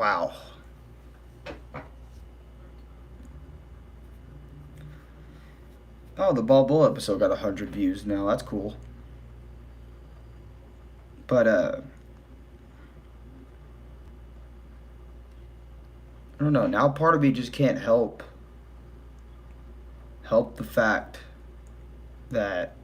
Wow. Oh, the Ball Bull episode got 100 views now. That's cool. But, I don't know. Now part of me just can't help the fact that.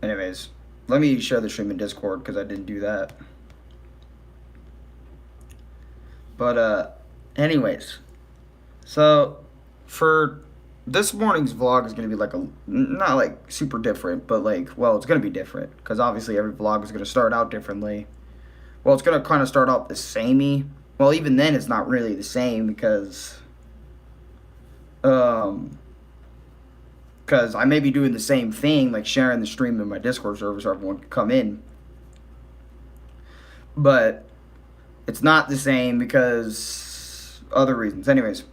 Anyways, let me share the stream in Discord because I didn't do that. But, anyways. So, for this morning's vlog is going to be like not like super different, but like, well, it's going to be different because obviously every vlog is going to start out differently. Well, it's going to kind of start out the samey. Well, even then it's not really the same because I may be doing the same thing, like sharing the stream in my Discord server so everyone can come in. But it's not the same because other reasons. Anyways.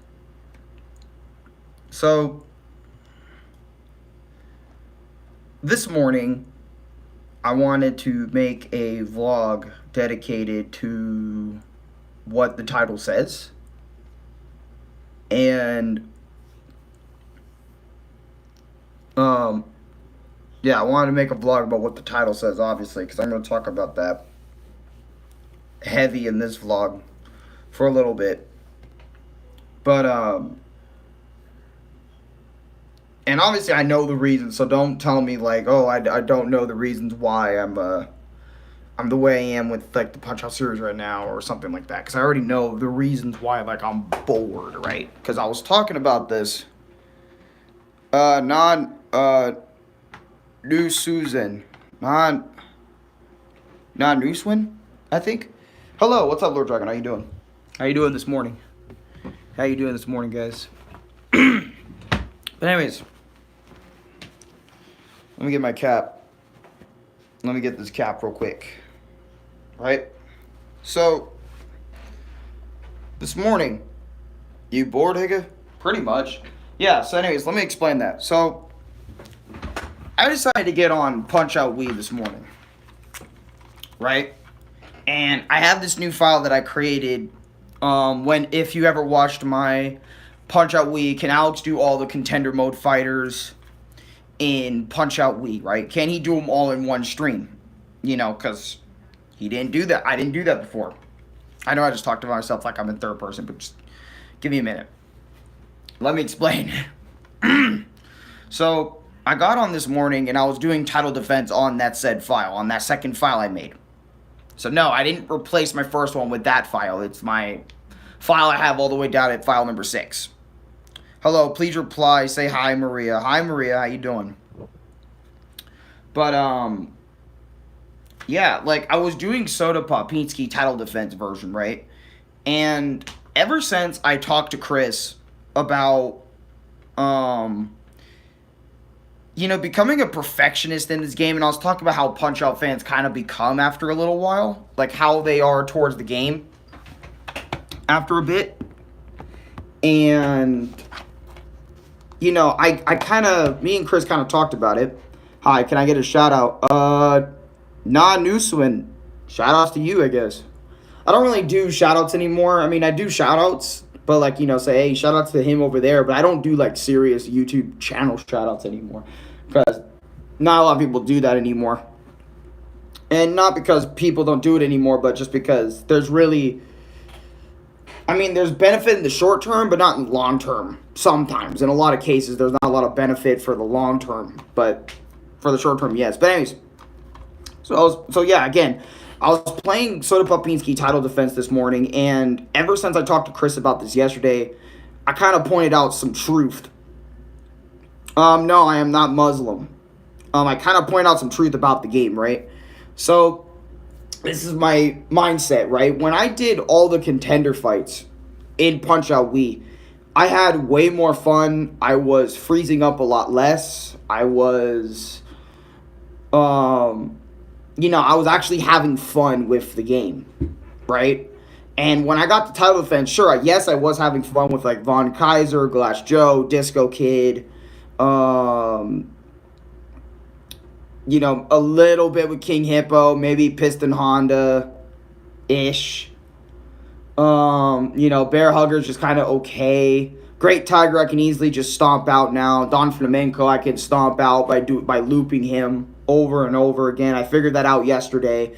So, this morning, I wanted to make a vlog dedicated to what the title says. And, yeah, I wanted to make a vlog about what the title says, obviously, because I'm going to talk about that heavy in this vlog for a little bit. But, and obviously I know the reasons, so don't tell me like, oh, I don't know the reasons why I'm the way I am with like the Punch-Out series right now or something like that, because I already know the reasons why like I'm bored, right? Because I was talking about this New Susan Newswin, I think. Hello, what's up, Lord Dragon? How you doing? How you doing this morning? How you doing this morning, guys? But anyways, let me get my cap. Let me get this cap real quick. Right? So, this morning, you bored, Higa? Pretty much. Yeah, so anyways, let me explain that. So, I decided to get on Punch-Out Wii this morning. Right? And I have this new file that I created if you ever watched my Punch-Out Wii, can Alex do all the contender mode fighters in Punch-Out Wii, right? Can he do them all in one stream? You know, because he didn't do that. I didn't do that before. I know I just talked about myself like I'm in third person, but just give me a minute. Let me explain. So, I got on this morning and I was doing title defense on that said file, on that second file I made. So, no, I didn't replace my first one with that file. It's my file I have all the way down at file number 6. Hello, please reply, say hi, Maria. Hi, Maria, how you doing? But, yeah, like, I was doing Soda Popinski title defense version, right? And ever since I talked to Chris about, you know, becoming a perfectionist in this game, and I was talking about how Punch-Out fans kind of become after a little while, like how they are towards the game after a bit. And, you know, I kind of, me and Chris kind of talked about it. Hi, can I get a shout out? Newswin, shout outs to you, I guess. I don't really do shout outs anymore. I mean, I do shout outs, but like, you know, say, hey, shout outs to him over there. But I don't do like serious YouTube channel shout outs anymore, because not a lot of people do that anymore. And not because people don't do it anymore, but just because there's really, I mean, there's benefit in the short term, but not in the long term. Sometimes, in a lot of cases, there's not a lot of benefit for the long term, but for the short term, yes. But anyways, so yeah, again, I was playing Soda Popinski title defense this morning, and ever since I talked to Chris about this yesterday, I kind of pointed out some truth. No, I am not Muslim. I kind of point out some truth about the game, right? So, this is my mindset, right? When I did all the contender fights in Punch-Out Wii, I had way more fun. I was freezing up a lot less. I was, you know, I was actually having fun with the game, right? And when I got the title defense, sure, yes, I was having fun with, like, Von Kaiser, Glass Joe, Disco Kid, A little bit with King Hippo, maybe Piston Honda ish. Bear Hugger's just kind of okay. Great Tiger I can easily just stomp out now. Don Flamenco I can stomp out by looping him over and over again. I figured that out yesterday.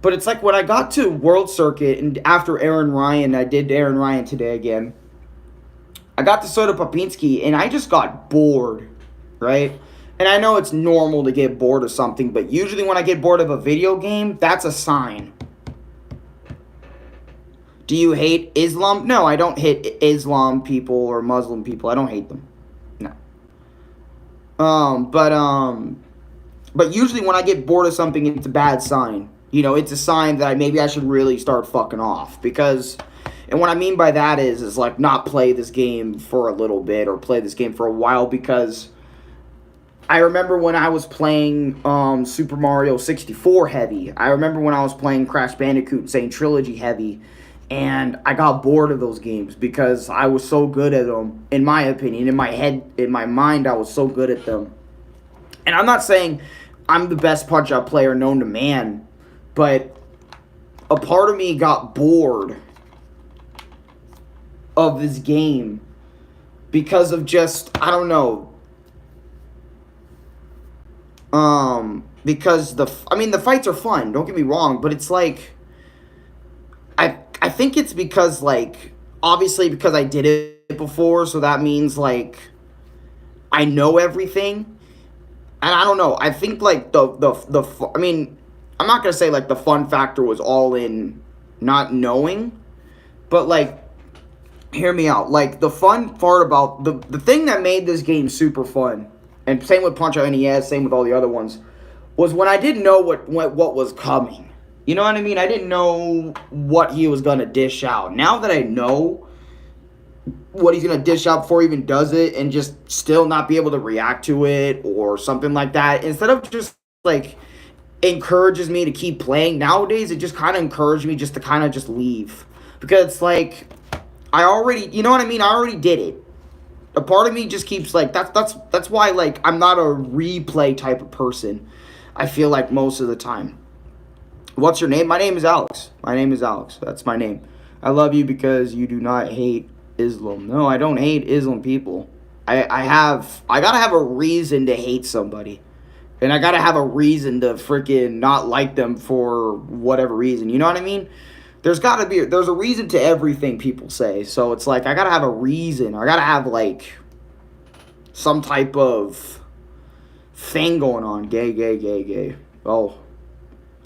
But it's like when I got to World Circuit and after Aaron Ryan, I did Aaron Ryan today again. I got to Soda Popinski and I just got bored, right? And I know it's normal to get bored of something, but usually when I get bored of a video game, that's a sign. Do you hate Islam? No, I don't hate Islam people or Muslim people. I don't hate them. No. But usually when I get bored of something, it's a bad sign. It's a sign that maybe I should really start fucking off. And what I mean by that is like not play this game for a little bit or play this game for a while, because I remember when I was playing Super Mario 64 heavy. I remember when I was playing Crash Bandicoot Insane Trilogy heavy. And I got bored of those games because I was so good at them, in my opinion. In my head, in my mind, I was so good at them. And I'm not saying I'm the best Punch-Out player known to man, but a part of me got bored of this game because of just, I don't know. Because the fights are fun, don't get me wrong, but it's like, I think it's because, like, obviously because I did it before, so that means, like, I know everything. And I don't know, I think, like, I'm not going to say, like, the fun factor was all in not knowing, but, like, hear me out. Like, the fun part about, the thing that made this game super fun, and same with Punch-Out NES, same with all the other ones, was when I didn't know what was coming. You know what I mean? I didn't know what he was going to dish out. Now that I know what he's going to dish out before he even does it and just still not be able to react to it or something like that, instead of just, like, encourages me to keep playing, nowadays it just kind of encouraged me just to kind of just leave. Because it's like, I already, you know what I mean? I already did it. A part of me just keeps, like, that's why, like, I'm not a replay type of person, I feel like, most of the time. What's your name? My name is Alex. That's my name. I love you because you do not hate Islam. No, I don't hate Islam people. I gotta have a reason to hate somebody. And I gotta have a reason to freaking not like them for whatever reason. You know what I mean? There's a reason to everything people say. So it's like, I gotta have a reason. I gotta have, like, some type of thing going on. Gay. Oh.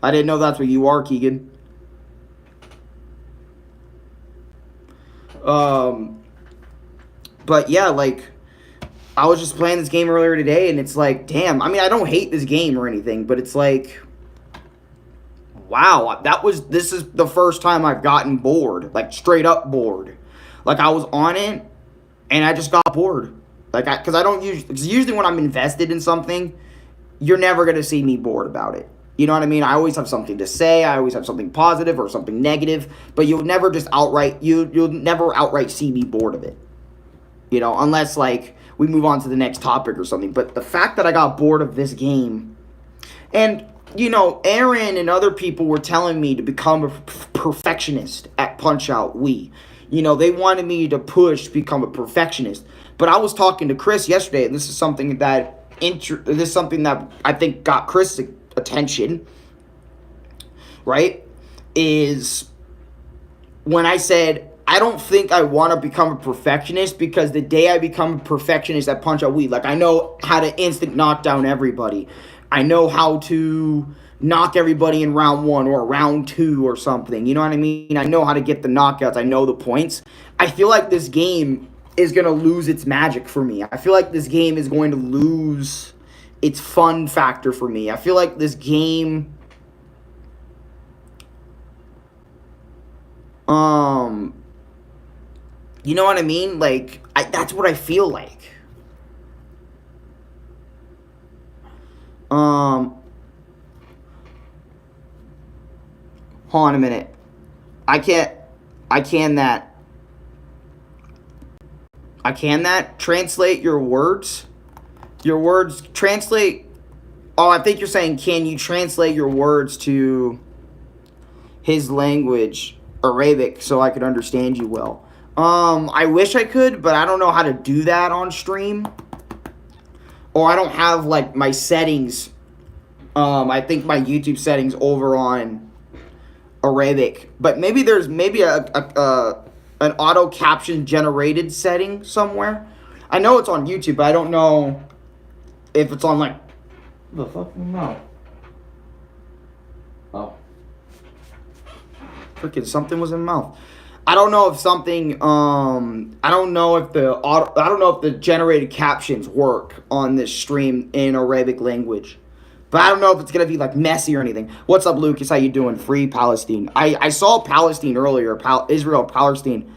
I didn't know that's what you are, Keegan. But yeah, like, I was just playing this game earlier today, and it's like, damn. I don't hate this game or anything, but it's like, wow, this is the first time I've gotten bored, like, straight up bored. Like, I was on it, and I just got bored. Like, because usually when I'm invested in something, you're never going to see me bored about it. You know what I mean? I always have something to say. I always have something positive or something negative. But you'll never just you'll never outright see me bored of it. Unless, like, we move on to the next topic or something. But the fact that I got bored of this game, and, Aaron and other people were telling me to become a perfectionist at Punch-Out Wii. They wanted me to become a perfectionist. But I was talking to Chris yesterday, and this is something that I think got Chris attention, right, is when I said, I don't think I want to become a perfectionist, because the day I become a perfectionist at Punch-Out Wii, like, I know how to instant knock down everybody. I know how to knock everybody in round 1 or round 2 or something. You know what I mean? I know how to get the knockouts. I know the points. I feel like this game is going to lose its magic for me. I feel like this game is going to lose its fun factor for me. I feel like this game, you know what I mean? Like, that's what I feel like. Hold on a minute. I can that. Translate your words. Translate Oh, I think you're saying, can you translate your words to his language, Arabic, so I could understand you well? I wish I could, but I don't know how to do that on stream. Or I don't have, like, my settings. I think my YouTube settings over on Arabic. But maybe there's an auto caption generated setting somewhere. I know it's on YouTube, but I don't know if it's on, like, the fuck? No. Oh. Freaking something was in my mouth. I don't know if something, I don't know if the generated captions work on this stream in Arabic language. But I don't know if it's going to be, like, messy or anything. What's up, Lucas? How you doing? Free Palestine. I saw Palestine earlier. Israel, Palestine.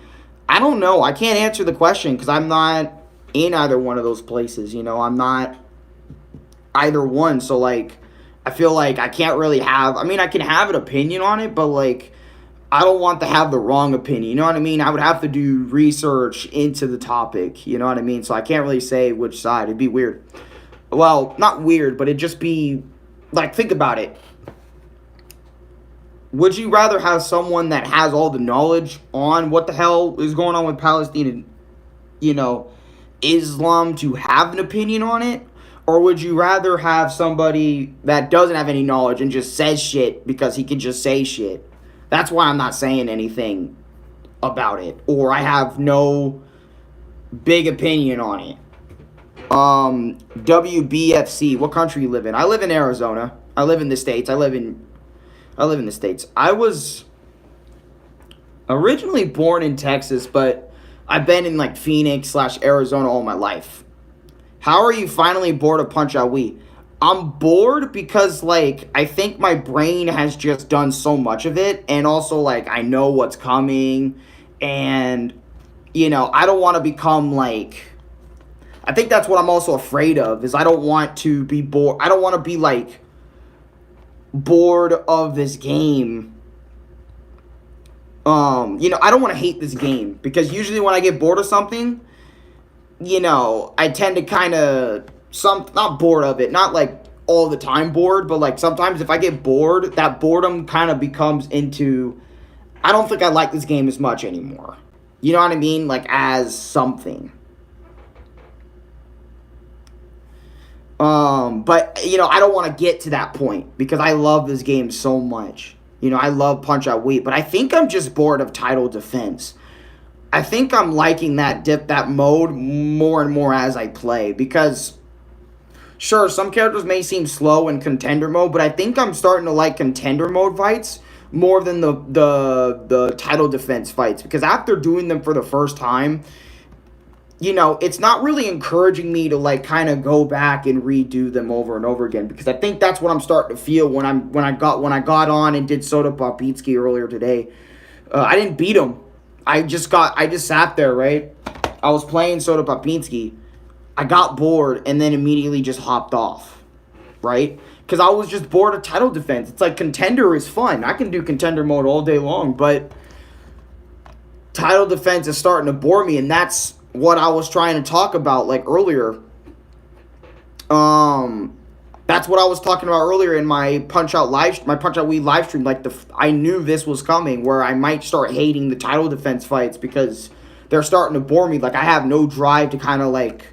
I don't know. I can't answer the question because I'm not in either one of those places. You know, I'm not either one. So, like, I feel like I can't really have... I mean, I can have an opinion on it, but, like, I don't want to have the wrong opinion. You know what I mean? I would have to do research into the topic. You know what I mean? So I can't really say which side. It'd be weird. Well, not weird, but it'd just be... Like, think about it. Would you rather have someone that has all the knowledge on what the hell is going on with Palestine and, you know, Islam to have an opinion on it? Or would you rather have somebody that doesn't have any knowledge and just says shit because he can just say shit? That's why I'm not saying anything about it. Or I have no big opinion on it. WBFC, what country you live in? I live in Arizona. I live in the States. I live in the States. I was originally born in Texas, but I've been in, like, Phoenix / Arizona all my life. How are you finally bored of Punch-Out Wii? I'm bored because, like, I think my brain has just done so much of it, and also, like, I know what's coming, and, you know, I don't want to become, like... I think that's what I'm also afraid of, is I don't want to be bored. I don't want to be, like, bored of this game. You know, I don't want to hate this game, because usually when I get bored of something, you know, I tend to kind of, not bored of it, not, like, all the time bored, but, like, sometimes if I get bored, that boredom kind of becomes into, I don't think I like this game as much anymore. You know what I mean? Like, as something. But, you know, I don't want to get to that point because I love this game so much. You know, I love Punch-Out Wii, but I think I'm just bored of title defense. I think I'm liking that mode more and more as I play because, sure, some characters may seem slow in contender mode, but I think I'm starting to like contender mode fights more than the title defense fights because after doing them for the first time, you know, it's not really encouraging me to, like, kind of go back and redo them over and over again because I think that's what I'm starting to feel when I got on and did Soda Popitsky earlier today. I didn't beat him. I just sat there, right? I was playing Soda Popitsky. I got bored and then immediately just hopped off, right? Because I was just bored of title defense. It's like contender is fun. I can do contender mode all day long, but title defense is starting to bore me, and that's what I was trying to talk about, like, earlier. That's what I was talking about earlier in my Punch-Out Wii live stream. Like, I knew this was coming, where I might start hating the title defense fights because they're starting to bore me. Like, I have no drive to kind of, like,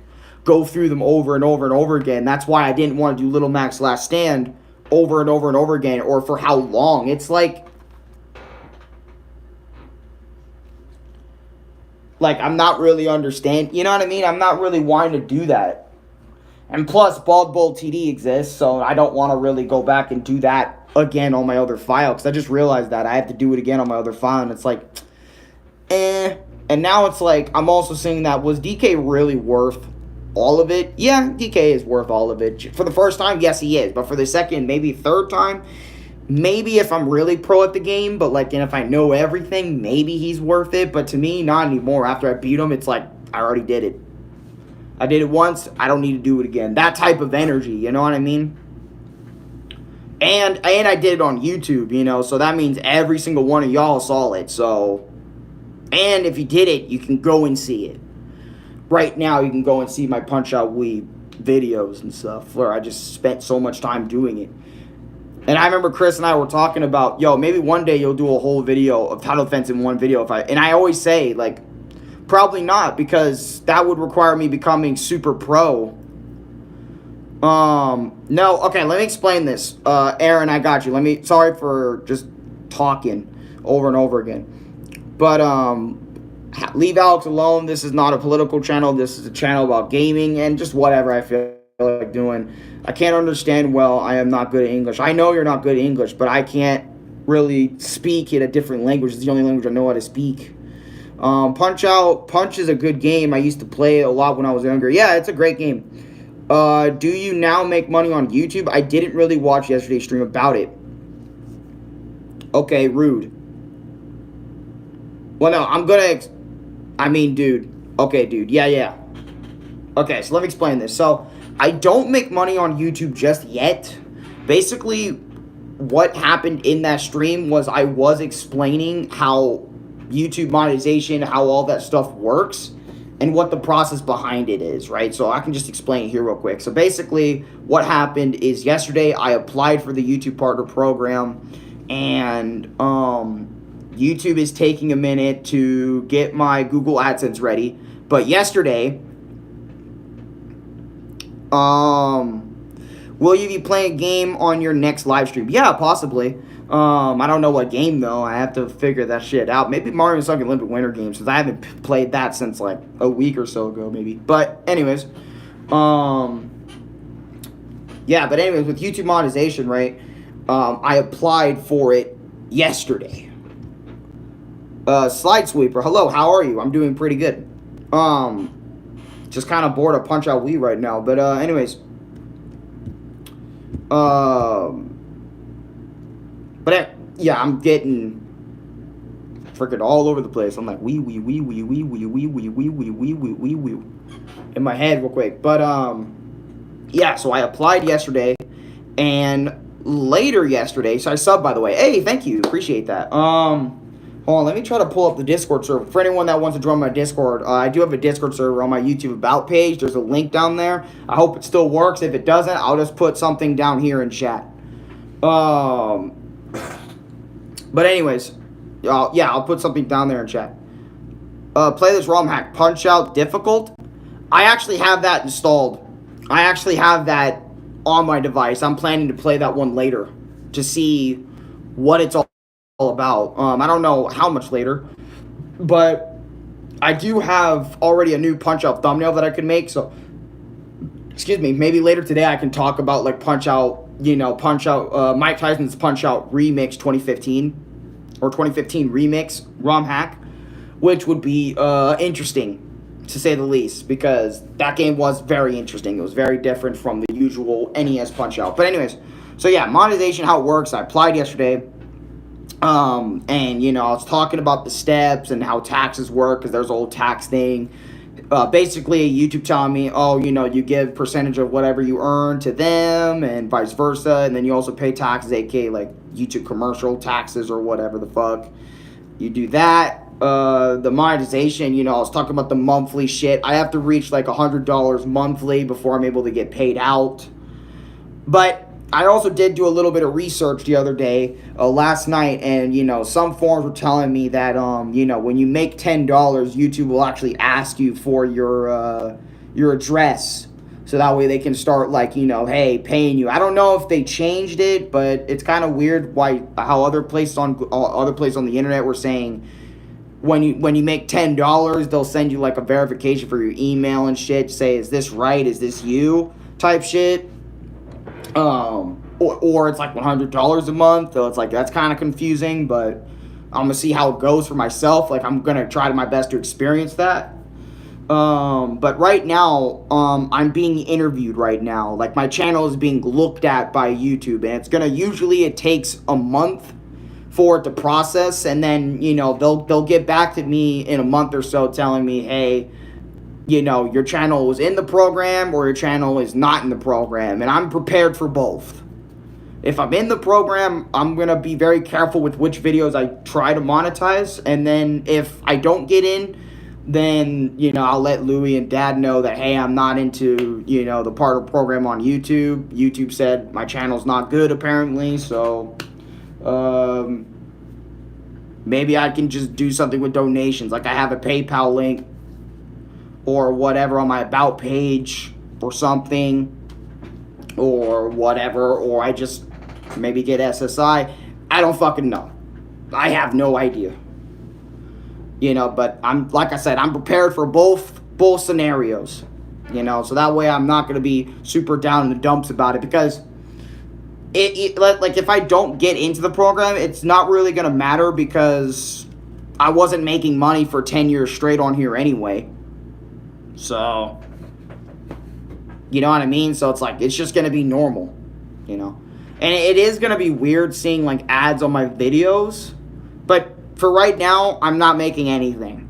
go through them over and over and over again. That's why I didn't want to do Little Mac's Last Stand over and over and over again, or for how long. It's like I'm not really understanding, you know what I mean? I'm not really wanting to do that. And plus, Bald Bull TD exists, so I don't want to really go back and do that again on my other file, because I just realized that I have to do it again on my other file, and it's like, eh. And now it's like, I'm also saying that, was DK really worth all of it? Yeah, DK is worth all of it. For the first time, yes, he is. But for the second, maybe third time, maybe if I'm really pro at the game, but, like, and if I know everything, maybe he's worth it. But to me, not anymore. After I beat him, it's like, I already did it. I did it once, I don't need to do it again. That type of energy, you know what I mean? And I did it on YouTube, you know, so that means every single one of y'all saw it, so. And if you did it, you can go and see it. Right now, you can go and see my Punch-Out Wii videos and stuff where I just spent so much time doing it. And I remember Chris and I were talking about, yo, maybe one day you'll do a whole video of title defense in one video. And I always say, like, probably not, because that would require me becoming super pro. No, okay, let me explain this. Aaron, I got you. Sorry for just talking over and over again. But, leave Alex alone. This is not a political channel. This is a channel about gaming and just whatever I feel like doing. I can't understand well. I am not good at English. I know you're not good at English, but I can't really speak in a different language. It's the only language I know how to speak. Punch is a good game. I used to play it a lot when I was younger. Yeah, it's a great game. Do you now make money on YouTube? I didn't really watch yesterday's stream about it. Okay, rude. Well, no, I'm gonna... I mean, dude. Okay, dude. Yeah. Okay, so let me explain this. So, I don't make money on YouTube just yet. Basically, what happened in that stream was I was explaining how YouTube monetization, how all that stuff works, and what the process behind it is, right? So I can just explain it here real quick. So basically, what happened is yesterday I applied for the YouTube Partner Program, and YouTube is taking a minute to get my Google AdSense ready. But yesterday, will you be playing a game on your next live stream? Yeah, possibly. I don't know what game, though. I have to figure that shit out. Maybe Mario & Sonic Olympic Winter Games, since I haven't played that since, like, a week or so ago, maybe. But, anyways. Yeah, but anyways, with YouTube monetization, right, I applied for it yesterday. Slide Sweeper, hello, how are you? I'm doing pretty good. Just kind of bored of Punch-Out Wii right now. But, anyways. But yeah, I'm getting freaking all over the place. I'm like wee in my head real quick. But yeah, so I applied yesterday, and later yesterday, so I subbed, by the way. Hey, thank you, appreciate that. Hold on, let me try to pull up the Discord server. For anyone that wants to join my Discord, I do have a Discord server on my YouTube About page. There's a link down there. I hope it still works. If it doesn't, I'll just put something down here in chat. But anyways, yeah, I'll put something down there in chat. Play this ROM hack, Punch-Out difficult. I actually have that installed. I actually have that on my device. I'm planning to play that one later to see what it's all about. I don't know how much later, but I do have already a new Punch-Out thumbnail that I could make. So, excuse me, maybe later today I can talk about like Punch-Out. You know, Punch-Out, Mike Tyson's Punch-Out Remix 2015, or 2015 Remix ROM hack, which would be interesting, to say the least, because that game was very interesting. It was very different from the usual NES Punch-Out. But anyways, so yeah, monetization, how it works. I applied yesterday, and, you know, I was talking about the steps and how taxes work, because there's a whole tax thing. Basically, YouTube telling me, oh, you know, you give percentage of whatever you earn to them and vice versa. And then you also pay taxes, aka like YouTube commercial taxes or whatever the fuck. You do that. The monetization, you know, I was talking about the monthly shit. I have to reach like $100 monthly before I'm able to get paid out. But I also did do a little bit of research the other day, last night, and, you know, some forums were telling me that, you know, when you make $10, YouTube will actually ask you for your address, so that way they can start, like, you know, hey, paying you. I don't know if they changed it, but it's kind of weird how other places on the internet were saying when you make $10, they'll send you like a verification for your email and shit to say, is this right? Is this you? Type shit. Or it's like $100 a month, so it's like, that's kind of confusing, but I'm gonna see how it goes for myself. Like, I'm gonna try my best to experience that. But right now, I'm being interviewed right now. Like, my channel is being looked at by YouTube, and usually it takes a month for it to process, and then, you know, they'll get back to me in a month or so telling me, hey, you know, your channel is in the program or your channel is not in the program. And I'm prepared for both. If I'm in the program, I'm going to be very careful with which videos I try to monetize. And then if I don't get in, then, I'll let Louie and Dad know that, hey, I'm not into, the partner program on YouTube. YouTube said my channel's not good, apparently, so maybe I can just do something with donations. Like, I have a PayPal link or whatever on my About page or something, or whatever, or I just maybe get SSI. I don't fucking know. I have no idea. But like I said, I'm prepared for both scenarios. So that way I'm not going to be super down in the dumps about it, because like, if I don't get into the program, it's not really going to matter, because I wasn't making money for 10 years straight on here anyway. So, you know what I mean? So it's like, it's just going to be normal, And it is going to be weird seeing, like, ads on my videos. But for right now, I'm not making anything.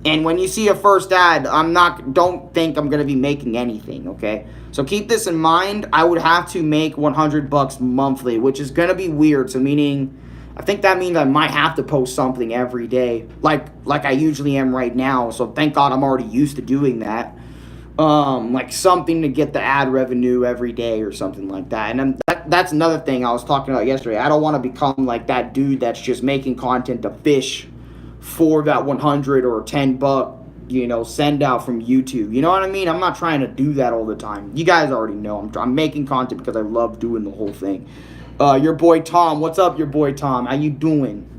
And when you see a first ad, don't think I'm going to be making anything, okay? So keep this in mind. I would have to make $100 monthly, which is going to be weird. So meaning, I think that means I might have to post something every day, like I usually am right now. So thank God I'm already used to doing that. Like something to get the ad revenue every day or something like that. And that's another thing I was talking about yesterday. I don't want to become like that dude that's just making content to fish for that 100 or $10, send out from YouTube. You know what I mean? I'm not trying to do that all the time. You guys already know I'm making content because I love doing the whole thing. Your boy Tom, what's up, your boy Tom? How you doing?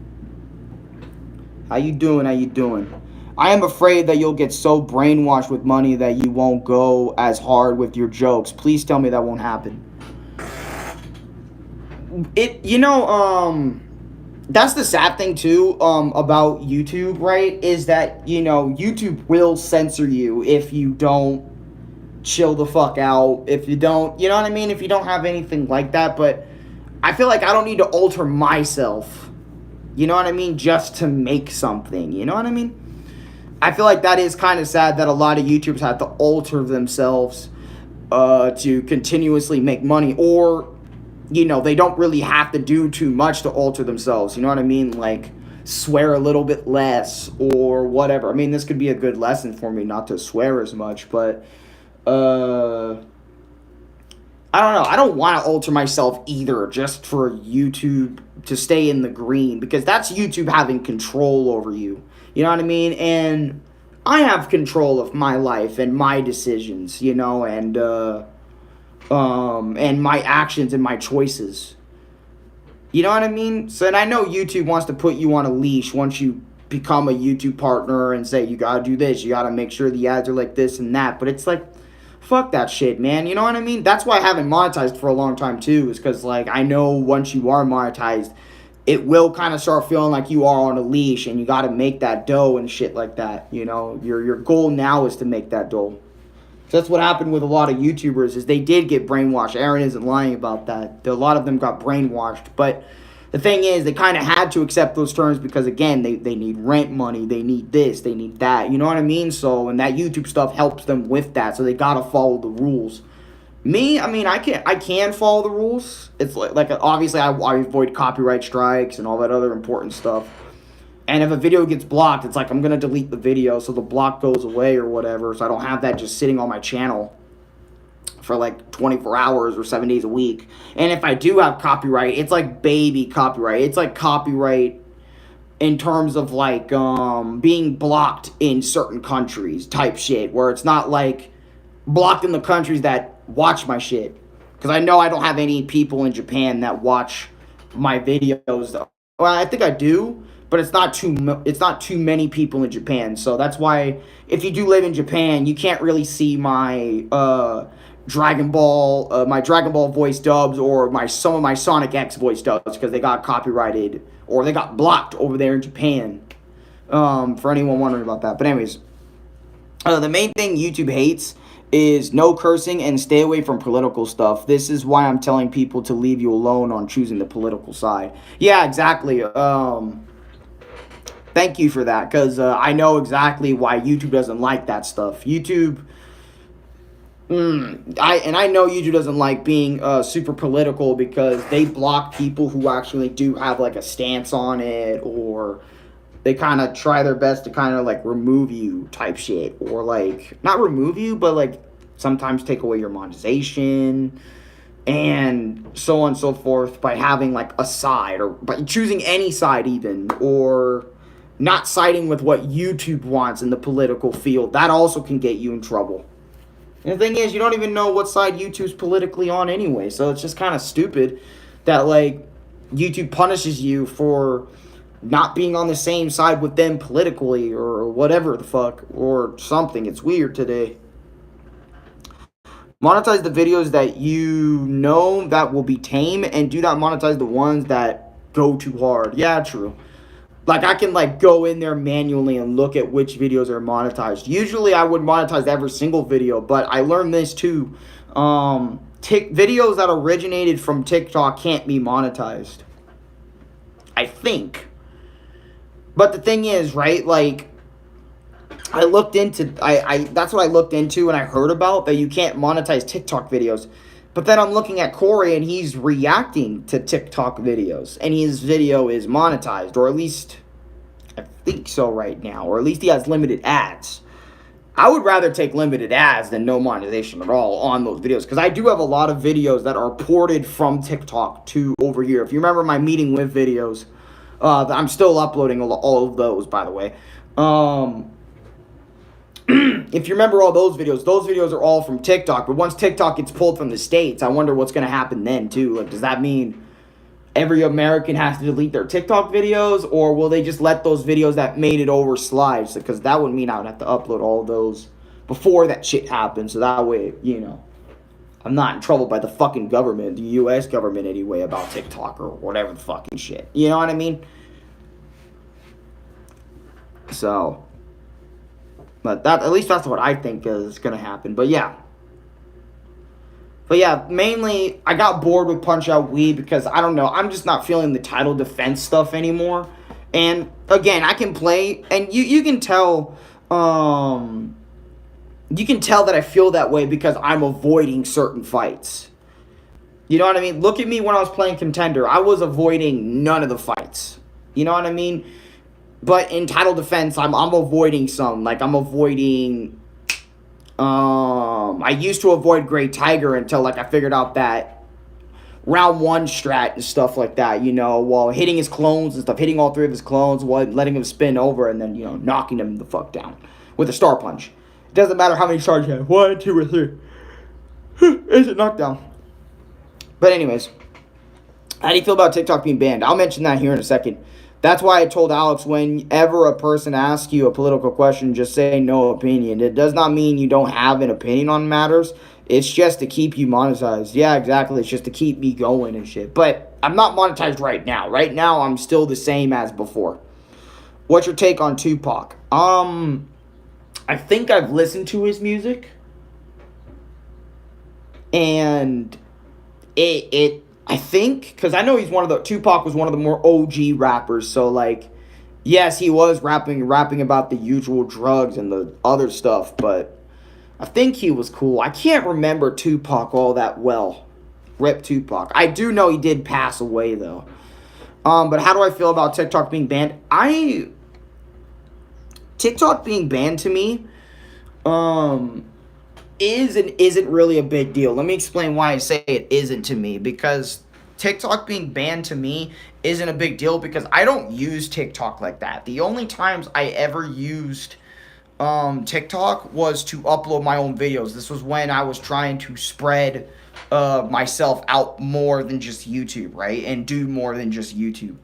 How you doing? I am afraid that you'll get so brainwashed with money that you won't go as hard with your jokes. Please tell me that won't happen. That's the sad thing too, about YouTube, right? Is that, YouTube will censor you if you don't chill the fuck out. If you don't, you know what I mean? If you don't have anything like that. But I feel like I don't need to alter myself, you know what I mean? Just to make something, you know what I mean? I feel like that is kind of sad that a lot of YouTubers have to alter themselves to continuously make money, or, they don't really have to do too much to alter themselves, you know what I mean? Like, swear a little bit less or whatever. I mean, this could be a good lesson for me not to swear as much, but I don't know. I don't want to alter myself either just for YouTube to stay in the green, because that's YouTube having control over you. You know what I mean? And I have control of my life and my decisions, and my actions and my choices. You know what I mean? So, and I know YouTube wants to put you on a leash once you become a YouTube partner and say, you gotta do this, you gotta make sure the ads are like this and that. But it's like, fuck that shit, man. You know what I mean? That's why I haven't monetized for a long time too, is because, like, I know once you are monetized, it will kind of start feeling like you are on a leash and you got to make that dough and shit like that. Your goal now is to make that dough. So that's what happened with a lot of YouTubers, is they did get brainwashed. Aaron isn't lying about that. A lot of them got brainwashed. But the thing is, they kind of had to accept those terms because, again, they need rent money. They need this. They need that. You know what I mean? So, and that YouTube stuff helps them with that. So they got to follow the rules. Me, I mean, I can follow the rules. It's like obviously I avoid copyright strikes and all that other important stuff. And if a video gets blocked, it's like I'm going to delete the video so the block goes away or whatever, so I don't have that just sitting on my channel for like 24 hours or 7 days a week. And if I do have copyright, it's like baby copyright. It's like copyright in terms of like being blocked in certain countries type shit, where it's not like blocked in the countries that watch my shit, because I know I don't have any people in Japan that watch my videos. Well, I think I do, but it's not too many people in Japan. So that's why if you do live in Japan, you can't really see my Dragon Ball voice dubs or some of my Sonic X voice dubs, because they got copyrighted or they got blocked over there in Japan. For anyone wondering about that. But anyways, the main thing YouTube hates is no cursing and stay away from political stuff. This is why I'm telling people to leave you alone on choosing the political side. Yeah, exactly. Thank you for that, because I know exactly why YouTube doesn't like that stuff. YouTube, I know YouTube doesn't like being super political, because they block people who actually do have like a stance on it, or they kind of try their best to kind of like remove you type shit, or like not remove you, but like sometimes take away your monetization and so on and so forth by having like a side, or by choosing any side even, or not siding with what YouTube wants in the political field. That also can get you in trouble. And the thing is, you don't even know what side YouTube's politically on anyway, so it's just kind of stupid that like YouTube punishes you for not being on the same side with them politically, or whatever the fuck, or something. It's weird today. Monetize the videos that you know that will be tame, and do not monetize the ones that go too hard. Yeah, true. Like, I can, like, go in there manually and look at which videos are monetized. Usually, I would monetize every single video, but I learned this, too. Videos that originated from TikTok can't be monetized, I think. But the thing is, right, like, I looked into, that's what I looked into and I heard about, that you can't monetize TikTok videos. But then I'm looking at Corey, and he's reacting to TikTok videos, and his video is monetized, or at least I think so right now, or at least he has limited ads. I would rather take limited ads than no monetization at all on those videos, because I do have a lot of videos that are ported from TikTok to over here. If you remember my meeting with videos, I'm still uploading all of those, by the way. If you remember all those videos are all from TikTok. But once TikTok gets pulled from the States, I wonder what's going to happen then, too. Like, does that mean every American has to delete their TikTok videos? Or will they just let those videos that made it over slide? Because that would mean I would have to upload all of those before that shit happens. So that way, you know, I'm not in trouble by the fucking government, the U.S. government anyway, about TikTok or whatever the fucking shit. You know what I mean? So, but that, at least that's what I think is going to happen. But yeah, mainly I got bored with Punch-Out Wii because, I don't know, I'm just not feeling the title defense stuff anymore. And again, I can play, and you can tell, that I feel that way because I'm avoiding certain fights. You know what I mean? Look at me when I was playing Contender. I was avoiding none of the fights. You know what I mean? But in title defense, I'm avoiding some. Like, I'm avoiding... I used to avoid Great Tiger until, like, I figured out that round one strat and stuff like that, you know, while hitting his clones and stuff, hitting all three of his clones, while letting him spin over, and then, you know, knocking him the fuck down with a star punch. It doesn't matter how many stars you have. 1, 2, or 3. It's a knockdown. But anyways, how do you feel about TikTok being banned? I'll mention that here in a second. That's why I told Alex, whenever a person asks you a political question, just say no opinion. It does not mean you don't have an opinion on matters. It's just to keep you monetized. Yeah, exactly. It's just to keep me going and shit. But I'm not monetized right now. Right now, I'm still the same as before. What's your take on Tupac? I think I've listened to his music. And I think, because I know Tupac was one of the more OG rappers, so, like, yes, he was rapping about the usual drugs and the other stuff, but I think he was cool. I can't remember Tupac all that well. Rip Tupac. I do know he did pass away, though. But how do I feel about TikTok being banned? TikTok being banned to me, is and isn't really a big deal. Let me explain why I say it isn't to me. Because TikTok being banned to me isn't a big deal because I don't use TikTok like that. The only times I ever used TikTok was to upload my own videos. This was when I was trying to spread myself out more than just YouTube, right? And do more than just YouTube.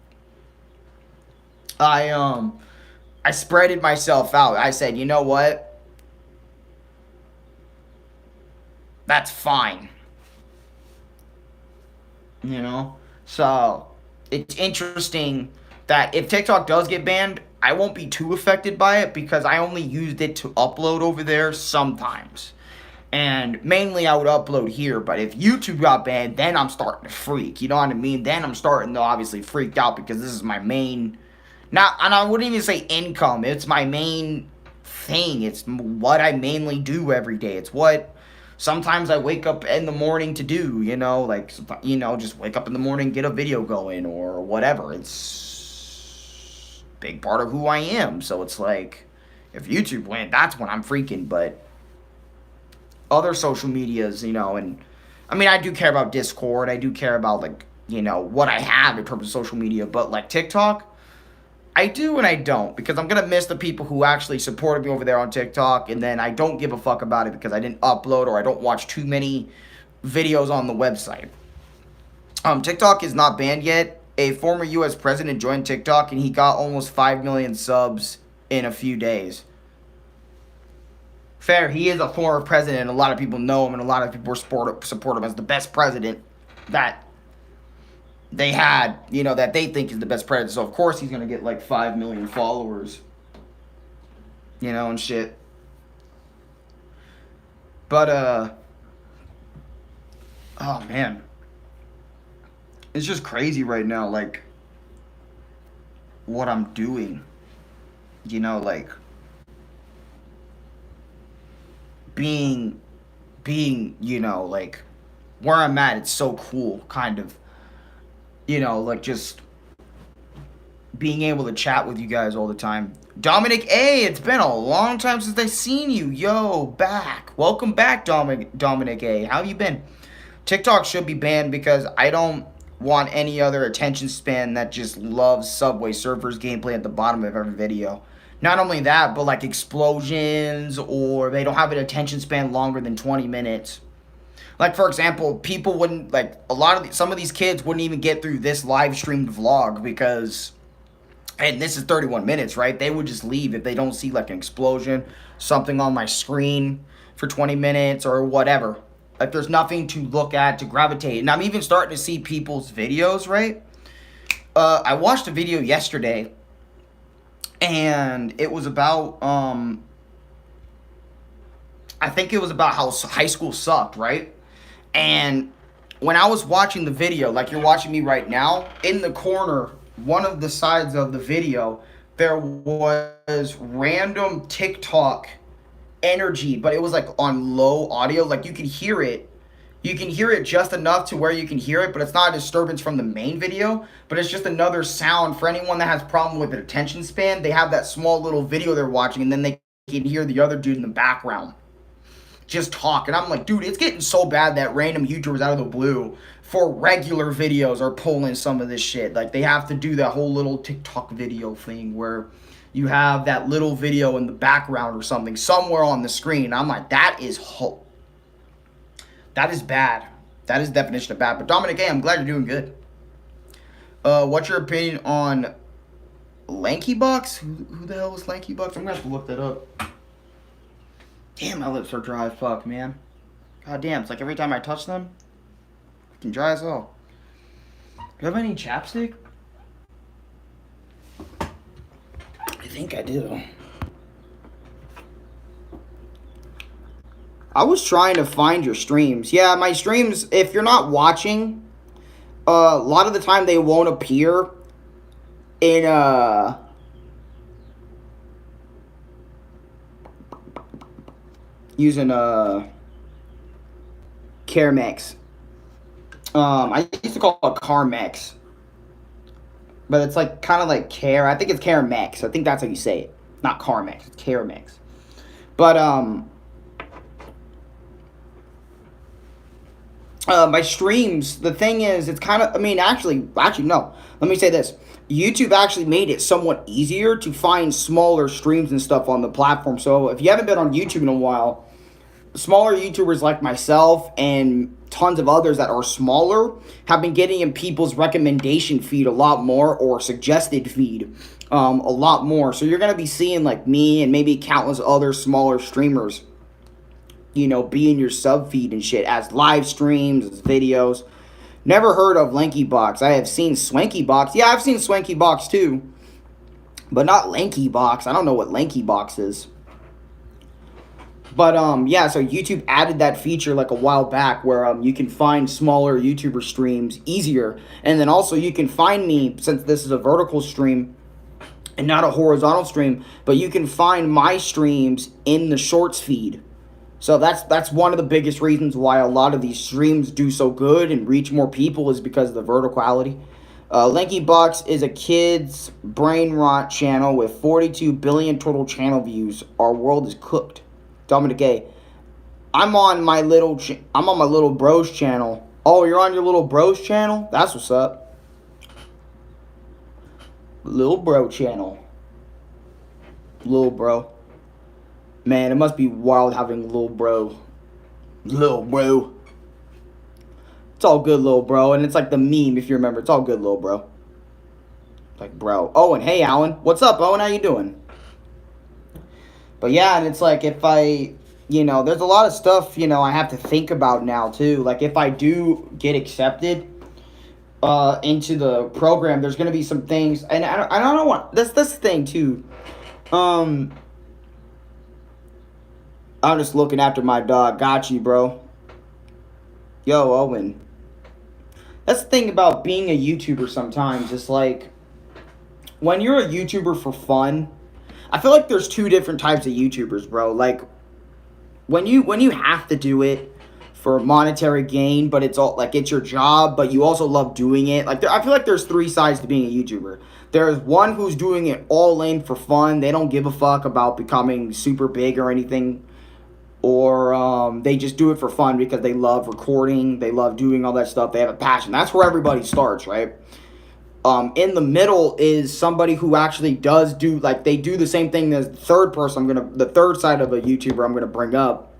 I spreaded myself out. I said, you know what? That's fine. You know? So, it's interesting that if TikTok does get banned, I won't be too affected by it because I only used it to upload over there sometimes. And mainly I would upload here, but if YouTube got banned, then I'm starting to freak. You know what I mean? Then I'm starting to obviously freak out because this is my main... and I wouldn't even say income. It's my main thing. It's what I mainly do every day. It's what... sometimes I wake up in the morning to do, you know, like, you know, just wake up in the morning, get a video going or whatever. big part of who I am. So it's like, if YouTube went, that's when I'm freaking. But other social medias, you know, and I mean, I do care about Discord. I do care about, like, you know, what I have in terms of social media. But, like, TikTok, I do and I don't, because I'm going to miss the people who actually supported me over there on TikTok, and then I don't give a fuck about it because I didn't upload or I don't watch too many videos on the website. TikTok is not banned yet. A former U.S. president joined TikTok, and he got almost 5 million subs in a few days. Fair, he is a former president, and a lot of people know him, and a lot of people support him as the best president that they had, you know, that they think is the best president. So, of course, he's going to get, like, 5 million followers, you know, and shit. But, oh, man. It's just crazy right now, like, what I'm doing, you know, like, being, you know, like, where I'm at, it's so cool, kind of, you know, like, just being able to chat with you guys all the time. Dominic A, it's been a long time since I've seen you. Yo, back. Welcome back, Dominic A. How have you been? TikTok should be banned because I don't want any other attention span that just loves Subway Surfers gameplay at the bottom of every video. Not only that, but like explosions, or they don't have an attention span longer than 20 minutes. Like, for example, people wouldn't, like, some of these kids wouldn't even get through this live streamed vlog because, and this is 31 minutes, right? They would just leave if they don't see, like, an explosion, something on my screen for 20 minutes or whatever. Like, there's nothing to look at, to gravitate. And I'm even starting to see people's videos, right? I watched a video yesterday, and it was about, I think it was about how high school sucked, right? And when I was watching the video, like you're watching me right now, in the corner, one of the sides of the video, there was random TikTok energy, but it was like on low audio. Like you can hear it. You can hear it just enough to where you can hear it, but it's not a disturbance from the main video, but it's just another sound. For anyone that has problem with an attention span, they have that small little video they're watching, and then they can hear the other dude in the background just talk. And I'm like, dude, it's getting so bad that random YouTubers out of the blue for regular videos are pulling some of this shit. Like, they have to do that whole little TikTok video thing where you have that little video in the background or something somewhere on the screen. I'm like, that is bad. That is definition of bad. But Dominic A, I'm glad you're doing good. What's your opinion on Lanky Box? Who the hell is Lanky Box? I'm gonna have to look that up. Damn, my lips are dry as fuck, man. God damn, it's like every time I touch them, fucking dry as hell. Do you have any chapstick? I think I do. I was trying to find your streams. Yeah, my streams, if you're not watching, a lot of the time they won't appear in, using Carmex. I used to call it Carmex, but it's like kind of like Care. I think it's Carmex. I think that's how you say it. Not Carmex. It's Carmex. But my streams, the thing is, it's kind of, I mean, actually, no. Let me say this. YouTube actually made it somewhat easier to find smaller streams and stuff on the platform. So if you haven't been on YouTube in a while, smaller YouTubers like myself and tons of others that are smaller have been getting in people's recommendation feed a lot more, or suggested feed a lot more. So you're going to be seeing like me and maybe countless other smaller streamers, you know, be in your sub feed and shit as live streams, as videos. Never heard of Lanky Box. I have seen Swanky Box. Yeah, I've seen Swanky Box too, but not Lanky Box. I don't know what Lanky Box is. But, yeah, so YouTube added that feature like a while back where you can find smaller YouTuber streams easier. And then also you can find me, since this is a vertical stream and not a horizontal stream, but you can find my streams in the Shorts feed. So that's one of the biggest reasons why a lot of these streams do so good and reach more people, is because of the verticality. Lanky Bucks is a kid's brain rot channel with 42 billion total channel views. Our world is cooked. Dominic A. I'm on my little bros channel. Oh, you're on your little bros channel? That's what's up. Little bro channel. Little bro. Man, it must be wild having little bro. Little bro. It's all good, little bro. And it's like the meme, if you remember. It's all good, little bro. Like, bro. Owen, hey, Alan. What's up, Owen? How you doing? But yeah, and it's like if I, there's a lot of stuff, I have to think about now, too. Like, if I do get accepted into the program, there's going to be some things. And I don't want, that's the thing, too. I'm just looking after my dog. Got you, bro. Yo, Owen. That's the thing about being a YouTuber sometimes. It's like, when you're a YouTuber for fun, I feel like there's two different types of YouTubers, bro. Like, when you have to do it for monetary gain, but it's all, like, it's your job, but you also love doing it. Like, I feel like there's three sides to being a YouTuber. There's one who's doing it all in for fun. They don't give a fuck about becoming super big or anything. Or they just do it for fun because they love recording, they love doing all that stuff, they have a passion. That's where everybody starts, right? In the middle is somebody who actually does do, like, they do the same thing as the third person, the third side of a YouTuber I'm gonna bring up.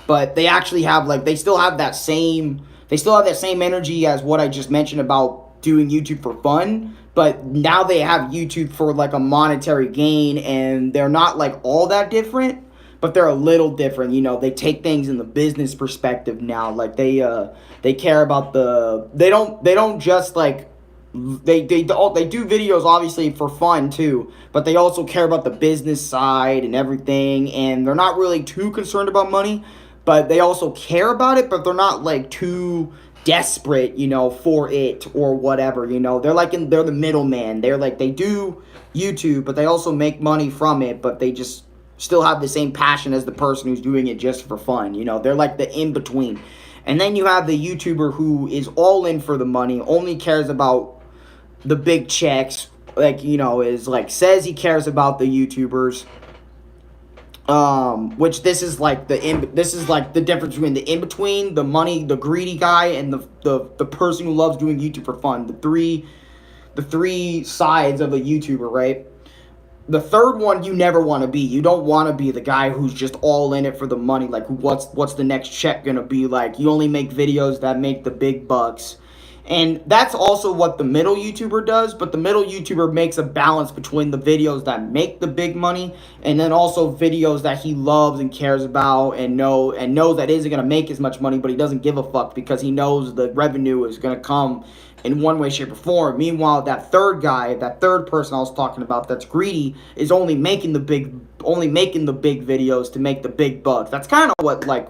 But they actually have, like, they still have that same energy as what I just mentioned about doing YouTube for fun. But now they have YouTube for, like, a monetary gain, and they're not, like, all that different. But they're a little different, they take things in the business perspective now. Like, they care about they don't just, like, they do videos obviously for fun too, but they also care about the business side and everything, and they're not really too concerned about money, but they also care about it, but they're not, like, too desperate, for it or whatever, they're the middleman. They're like, they do YouTube, but they also make money from it, but they just still have the same passion as the person who's doing it just for fun. They're like the in-between. And then you have the YouTuber who is all in for the money, only cares about the big checks, like, is like, says he cares about the YouTubers. Which this is like the difference between the in-between, the money, the greedy guy, and the person who loves doing YouTube for fun. The three sides of a YouTuber, right? The third one you never want to be. You don't want to be the guy who's just all in it for the money. Like, what's the next check going to be like? You only make videos that make the big bucks. And that's also what the middle YouTuber does, but the middle YouTuber makes a balance between the videos that make the big money and then also videos that he loves and cares about and knows that isn't going to make as much money, but he doesn't give a fuck because he knows the revenue is going to come in one way, shape, or form. Meanwhile, that third guy, that third person I was talking about that's greedy is only making the big videos to make the big bucks. That's kind of what, like,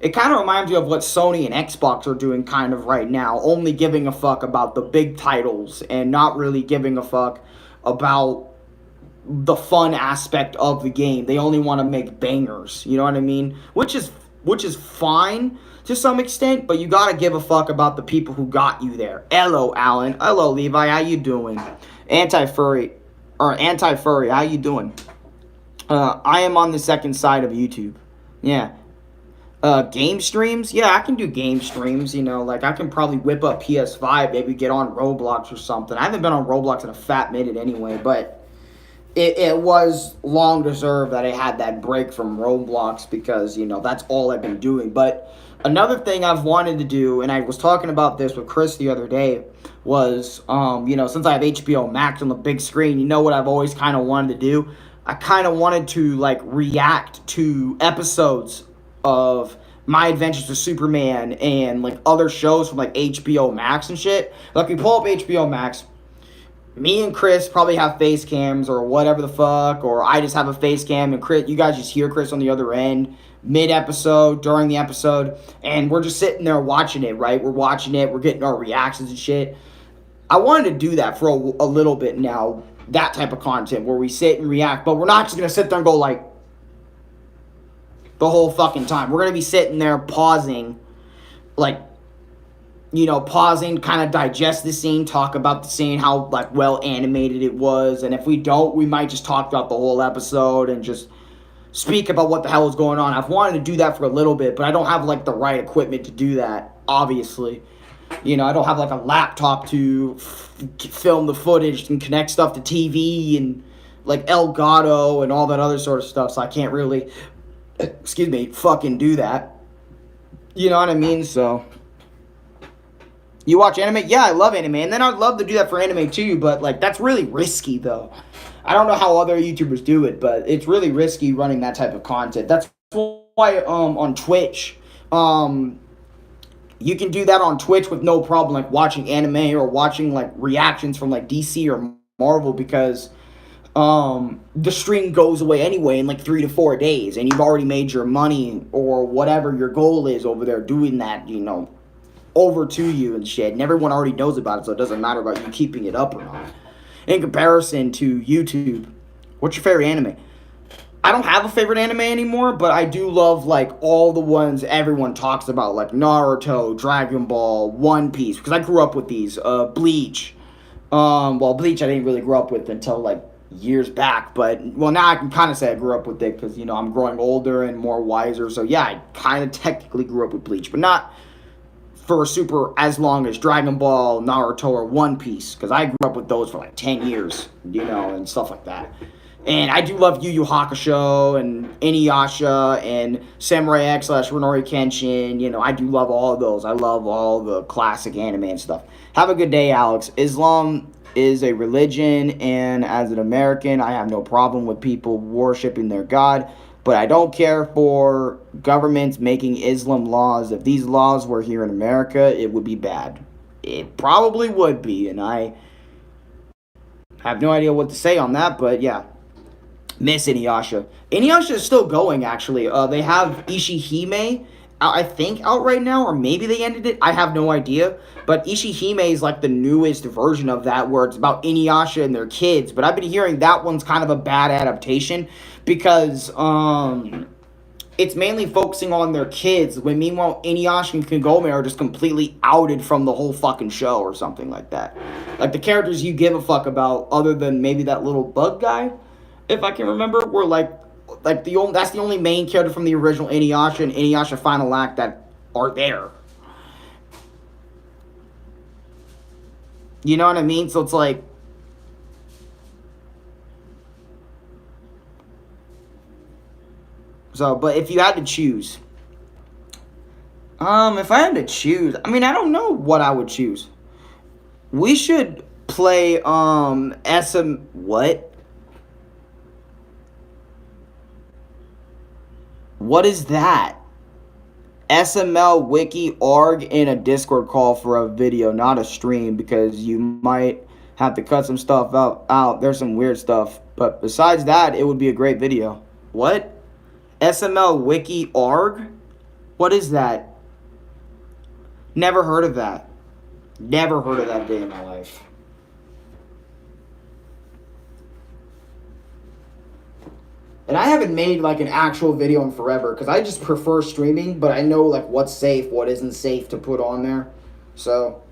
it kind of reminds me of what Sony and Xbox are doing kind of right now, only giving a fuck about the big titles and not really giving a fuck about the fun aspect of the game. They only want to make bangers, you know what I mean? Which is fine to some extent, but you gotta give a fuck about the people who got you there. Hello, Alan. Hello, Levi. How you doing? Anti-furry, how you doing? I am on the second side of YouTube. Yeah. Game streams? Yeah, I can do game streams, like, I can probably whip up PS5, maybe get on Roblox or something. I haven't been on Roblox in a fat minute anyway, but it was long deserved that I had that break from Roblox because, that's all I've been doing. But another thing I've wanted to do, and I was talking about this with Chris the other day, was, since I have HBO Max on the big screen, what I've always kind of wanted to do? I kind of wanted to, like, react to episodes of My Adventures with Superman and, like, other shows from, like, HBO Max and shit. Like, we pull up HBO Max, me and Chris probably have face cams or whatever the fuck, or I just have a face cam and Chris, you guys just hear Chris on the other end, mid-episode, during the episode, and we're just sitting there watching it, right? We're watching it, we're getting our reactions and shit. I wanted to do that for a little bit now, that type of content, where we sit and react, but we're not just going to sit there and go, like, the whole fucking time. We're going to be sitting there pausing, like, pausing, kind of digest the scene, talk about the scene, how like well animated it was, and if we don't, we might just talk about the whole episode and just speak about what the hell is going on. I've wanted to do that for a little bit, but I don't have like the right equipment to do that, obviously. I don't have like a laptop to film the footage and connect stuff to TV and like Elgato and all that other sort of stuff, so I can't really, fucking do that. You know what I mean? So, you watch anime? Yeah, I love anime, and then I'd love to do that for anime too, but like that's really risky though. I don't know how other YouTubers do it, but it's really risky running that type of content. That's why on Twitch, you can do that on Twitch with no problem, like watching anime or watching like reactions from like DC or Marvel, because the stream goes away anyway in like 3 to 4 days, and you've already made your money or whatever your goal is over there doing that, over to you and shit, and everyone already knows about it, so it doesn't matter about you keeping it up or not. In comparison to YouTube, what's your favorite anime? I don't have a favorite anime anymore, but I do love like all the ones everyone talks about, like Naruto, Dragon Ball, One Piece, because I grew up with these. Bleach. Bleach I didn't really grow up with until like years back, but now I can kind of say I grew up with it because I'm growing older and more wiser. So yeah, I kind of technically grew up with Bleach, but not for super as long as Dragon Ball, Naruto, or One Piece, because I grew up with those for like 10 years, and stuff like that. And I do love Yu Yu Hakusho and Inuyasha and Samurai X / Rurouni Kenshin. I do love all of those. I love all the classic anime and stuff. Have a good day, Alex. Islam is a religion, and as an American, I have no problem with people worshiping their God, but I don't care for governments making Islam laws. If these laws were here in America, it would be bad. It probably would be, and I have no idea what to say on that, but yeah. Miss Inuyasha. Inuyasha is still going, actually. They have Ishihime, I think, out right now, or maybe they ended it. I have no idea. But Ishihime is like the newest version of that, where it's about Inuyasha and their kids. But I've been hearing that one's kind of a bad adaptation because it's mainly focusing on their kids, when meanwhile Inuyasha and Kagome are just completely outed from the whole fucking show or something like that. Like the characters you give a fuck about, other than maybe that little bug guy, if I can remember, were that's the only main character from the original Inuyasha and Inuyasha Final Act that are there. You know what I mean? So it's like, but if you had to choose, if I had to choose, I don't know what I would choose. We should play what? What is that? SML Wiki org in a Discord call for a video, not a stream, because you might have to cut some stuff out. There's some weird stuff. But besides that, it would be a great video. What? SML Wiki org? What is that? Never heard of that. Never heard of that day in my life. And I haven't made like an actual video in forever because I just prefer streaming, but I know like what's safe, what isn't safe to put on there. So,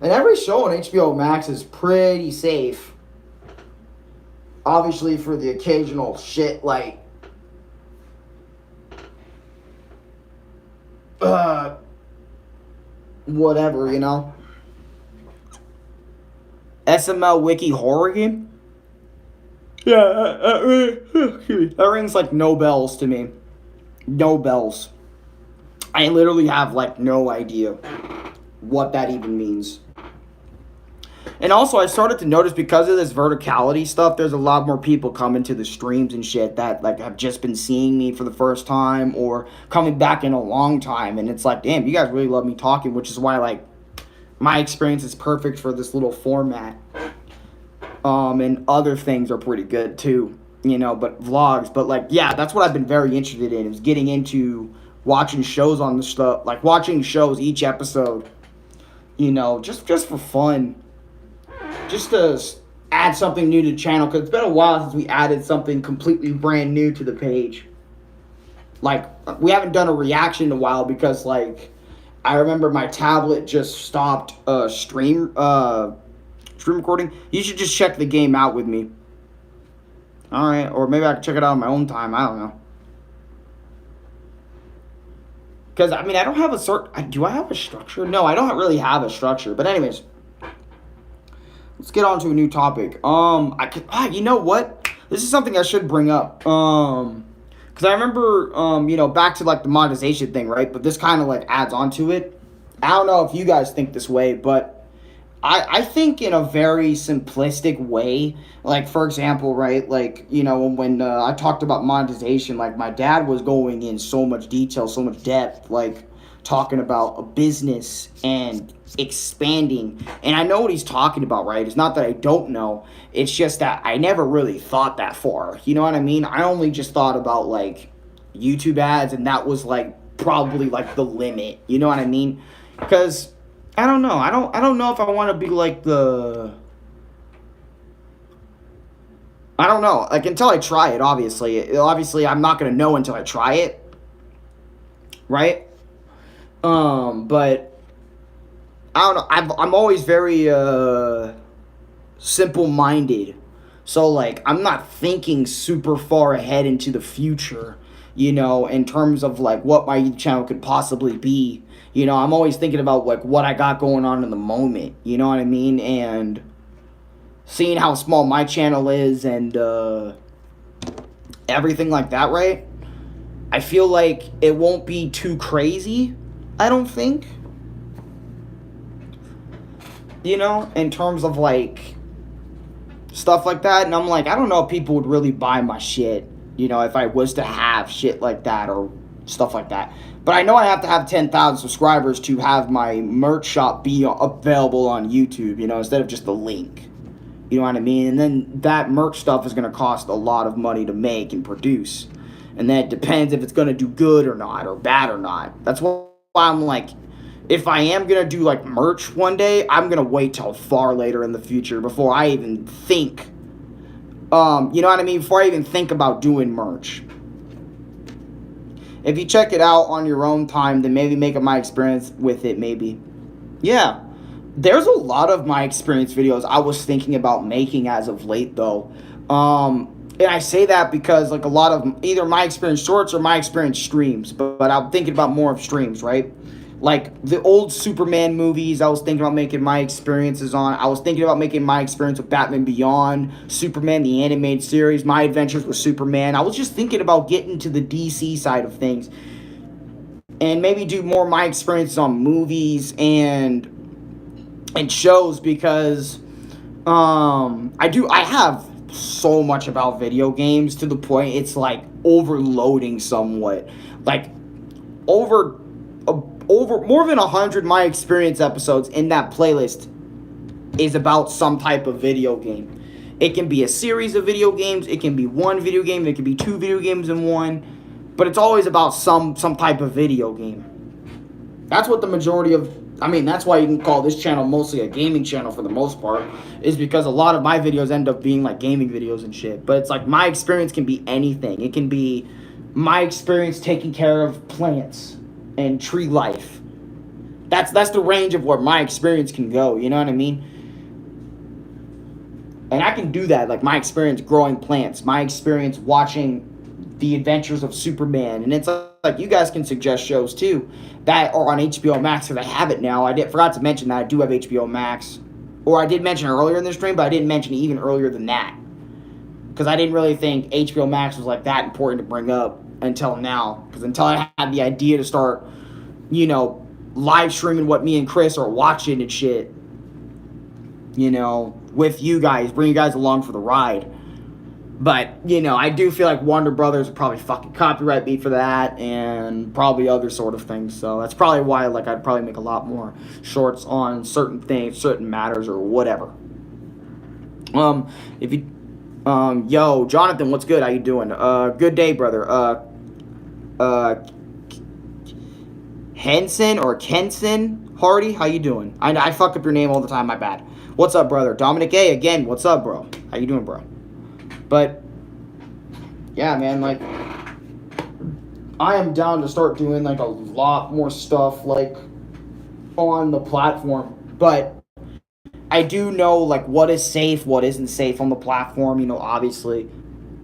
and every show on HBO Max is pretty safe. Obviously for the occasional shit like whatever, SML Wiki horror game? Yeah, that rings like no bells to me. No bells. I literally have like no idea what that even means. And also, I started to notice because of this verticality stuff, there's a lot more people coming to the streams and shit that like have just been seeing me for the first time or coming back in a long time. And it's like, damn, you guys really love me talking, which is why like my experience is perfect for this little format. And other things are pretty good too, but vlogs. But like, yeah, that's what I've been very interested in, is getting into watching shows on the stuff, like watching shows each episode, just for fun. Just to add something new to the channel, because it's been a while since we added something completely brand new to the page. Like, we haven't done a reaction in a while because, like, I remember my tablet just stopped stream recording. You should just check the game out with me. All right, or maybe I can check it out on my own time. I don't know. Because I mean, I don't have a do I have a structure? No, I don't really have a structure. But anyways, let's get on to a new topic. You know what? This is something I should bring up. Because I remember, back to like the monetization thing, right? But this kind of like adds on to it. I don't know if you guys think this way, but I think in a very simplistic way. Like, for example, right? Like, when I talked about monetization, like my dad was going in so much detail, so much depth, like talking about a business and expanding. And I know what he's talking about, right? It's not that I don't know. It's just that I never really thought that far. You know what I mean? I only just thought about like YouTube ads, and that was like probably like the limit. You know what I mean? Because I don't know. I don't know if I want to be like I don't know. Like, until I try it, obviously. Obviously, I'm not going to know until I try it. Right? But I don't know. I'm always very simple-minded. So, like, I'm not thinking super far ahead into the future, in terms of, like, what my YouTube channel could possibly be. I'm always thinking about, like, what I got going on in the moment. You know what I mean? And seeing how small my channel is and everything like that, right? I feel like it won't be too crazy, I don't think. In terms of, like, stuff like that. And I'm like, I don't know if people would really buy my shit, if I was to have shit like that or stuff like that. But I know I have to have 10,000 subscribers to have my merch shop be available on YouTube, instead of just the link. You know what I mean? And then that merch stuff is going to cost a lot of money to make and produce. And then it depends if it's going to do good or not, or bad or not. That's why I'm like, if I am going to do like merch one day, I'm going to wait till far later in the future before I even think, you know what I mean? Before I even think about doing merch. If you check it out on your own time, then maybe make up my experience with it, maybe. Yeah. There's a lot of my experience videos I was thinking about making as of late, though. And I say that because, like, a lot of either my experience shorts or my experience streams. But I'm thinking about more of streams, right? Like, the old Superman movies, I was thinking about making my experiences on. I was thinking about making my experience with Batman Beyond, Superman, the animated series, my adventures with Superman. I was just thinking about getting to the DC side of things. And maybe do more of my experiences on movies and shows, because I have so much about video games to the point it's like overloading somewhat. Like over more than 100 my experience episodes in that playlist is about some type of video game. It can be a series of video games, it can be one video game, it can be two video games in one, but it's always about some type of video game. That's what the majority of, that's why you can call this channel mostly a gaming channel for the most part, is because a lot of my videos end up being like gaming videos and shit. But it's like my experience can be anything. It can be my experience taking care of plants and tree life. That's the range of where my experience can go, you know what I mean? And I can do that, like my experience growing plants, my experience watching the adventures of Superman. And it's like you guys can suggest shows too that are on HBO Max, because I have it now. Forgot to mention that I do have HBO Max. Or I did mention it earlier in the stream, but I didn't mention it even earlier than that, because I didn't really think HBO Max was like that important to bring up until now. Because until I had the idea to start, live streaming what me and Chris are watching and shit, with you guys, bring you guys along for the ride. But, I do feel like Warner Brothers would probably fucking copyright me for that, and probably other sort of things. So that's probably why, like, I'd probably make a lot more shorts on certain things, certain matters, or whatever. Yo, Jonathan, what's good? How you doing? Good day, brother. Henson or Kenson Hardy, how you doing? I fuck up your name all the time, my bad. What's up, brother? Dominic A, again, what's up, bro? How you doing, bro? But, yeah, man, like, I am down to start doing, like, a lot more stuff, like, on the platform, but I do know like what is safe, what isn't safe on the platform. You know, obviously,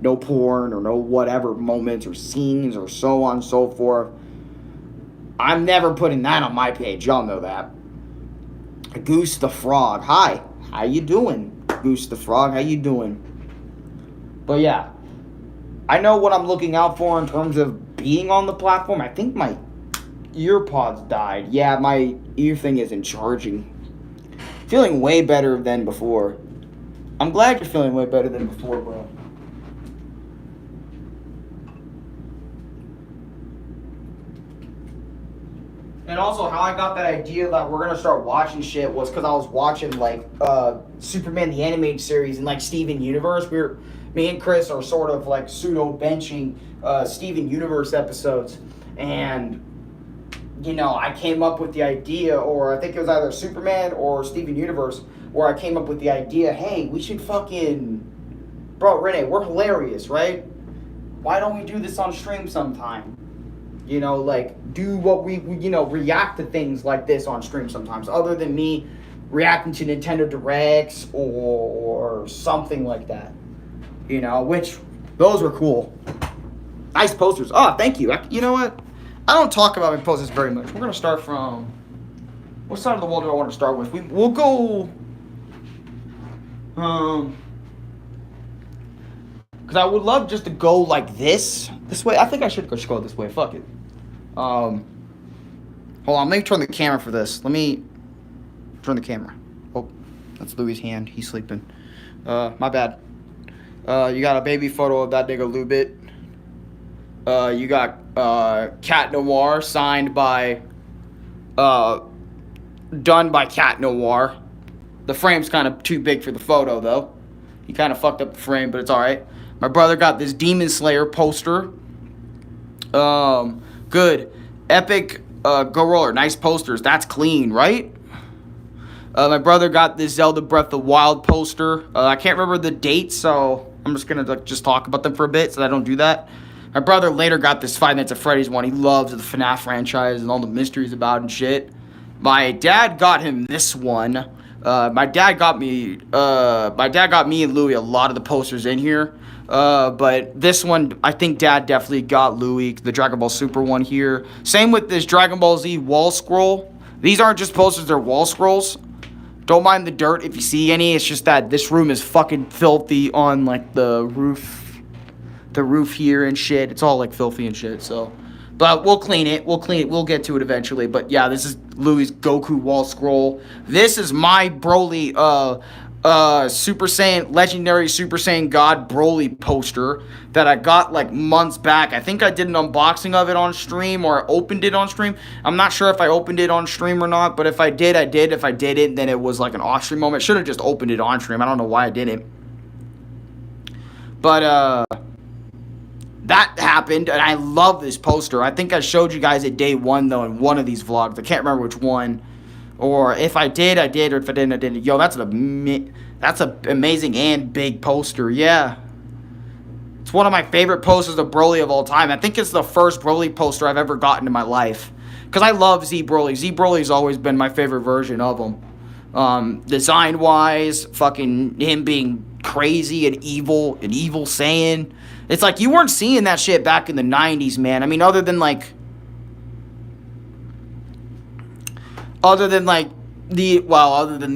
no porn or no whatever moments or scenes or so on and so forth. I'm never putting that on my page. Y'all know that. Goose the Frog. Hi. How you doing? Goose the Frog. How you doing? But yeah. I know what I'm looking out for in terms of being on the platform. I think my ear pods died. Yeah, my ear thing isn't charging. Feeling way better than before. I'm glad you're feeling way better than before, bro. And also, how I got that idea that we're gonna start watching shit was because I was watching like Superman the animated series and like Steven Universe. Me and Chris are sort of like pseudo benching Steven Universe episodes, and you know, I came up with the idea, or I think it was either Superman or Steven Universe, where I came up with the idea, hey, we should fucking, bro, Renee, we're hilarious, right? Why don't we do this on stream sometime? You know, like, do what we react to things like this on stream sometimes, other than me reacting to Nintendo Directs or something like that. You know, which, those were cool. Nice posters. Oh, thank you. You know what? I don't talk about my posters very much. We're going to start from, what side of the wall do I want to start with? We'll go, because I would love just to go like this way. I think I should just go this way. Fuck it. Hold on. Let me turn the camera for this. Let me turn the camera. Oh, that's Louis' hand. He's sleeping. My bad. You got a baby photo of that nigga Lubit. You got Cat Noir signed by, done by Cat Noir. The frame's kind of too big for the photo though. He kind of fucked up the frame, but it's alright. My brother got this Demon Slayer poster. Good. Epic, Go Roller. Nice posters. That's clean, right? My brother got this Zelda Breath of the Wild poster. I can't remember the date, so I'm just going to just talk about them for a bit so I don't do that. My brother later got this Five Nights at Freddy's one. He loves the FNAF franchise and all the mysteries about it and shit. My dad got him this one. My dad got me and Louis a lot of the posters in here. But this one, I think Dad definitely got Louis, the Dragon Ball Super one here. Same with this Dragon Ball Z wall scroll. These aren't just posters, they're wall scrolls. Don't mind the dirt if you see any. It's just that this room is fucking filthy on, like, the roof here and shit. It's all, like, filthy and shit, so. But we'll clean it. We'll get to it eventually. But, yeah, this is Louis' Goku wall scroll. This is my Broly, Super Saiyan, Legendary Super Saiyan God Broly poster that I got like months back. I think I did an unboxing of it on stream, or I opened it on stream. I'm not sure if I opened it on stream or not, but if I did, I did. If I didn't, then it was like an off-stream moment. Should have just opened it on stream. I don't know why I didn't. But, that happened, and I love this poster. I think I showed you guys it day one, though, in one of these vlogs. I can't remember which one. Or if I did, I did. Or if I didn't, I didn't. Yo, that's an amazing and big poster. Yeah. It's one of my favorite posters of Broly of all time. I think it's the first Broly poster I've ever gotten in my life. Because I love Z Broly. Z Broly's always been my favorite version of him. Design-wise, fucking him being crazy and evil Saiyan. It's like you weren't seeing that shit back in the 90s, man. I mean, other than the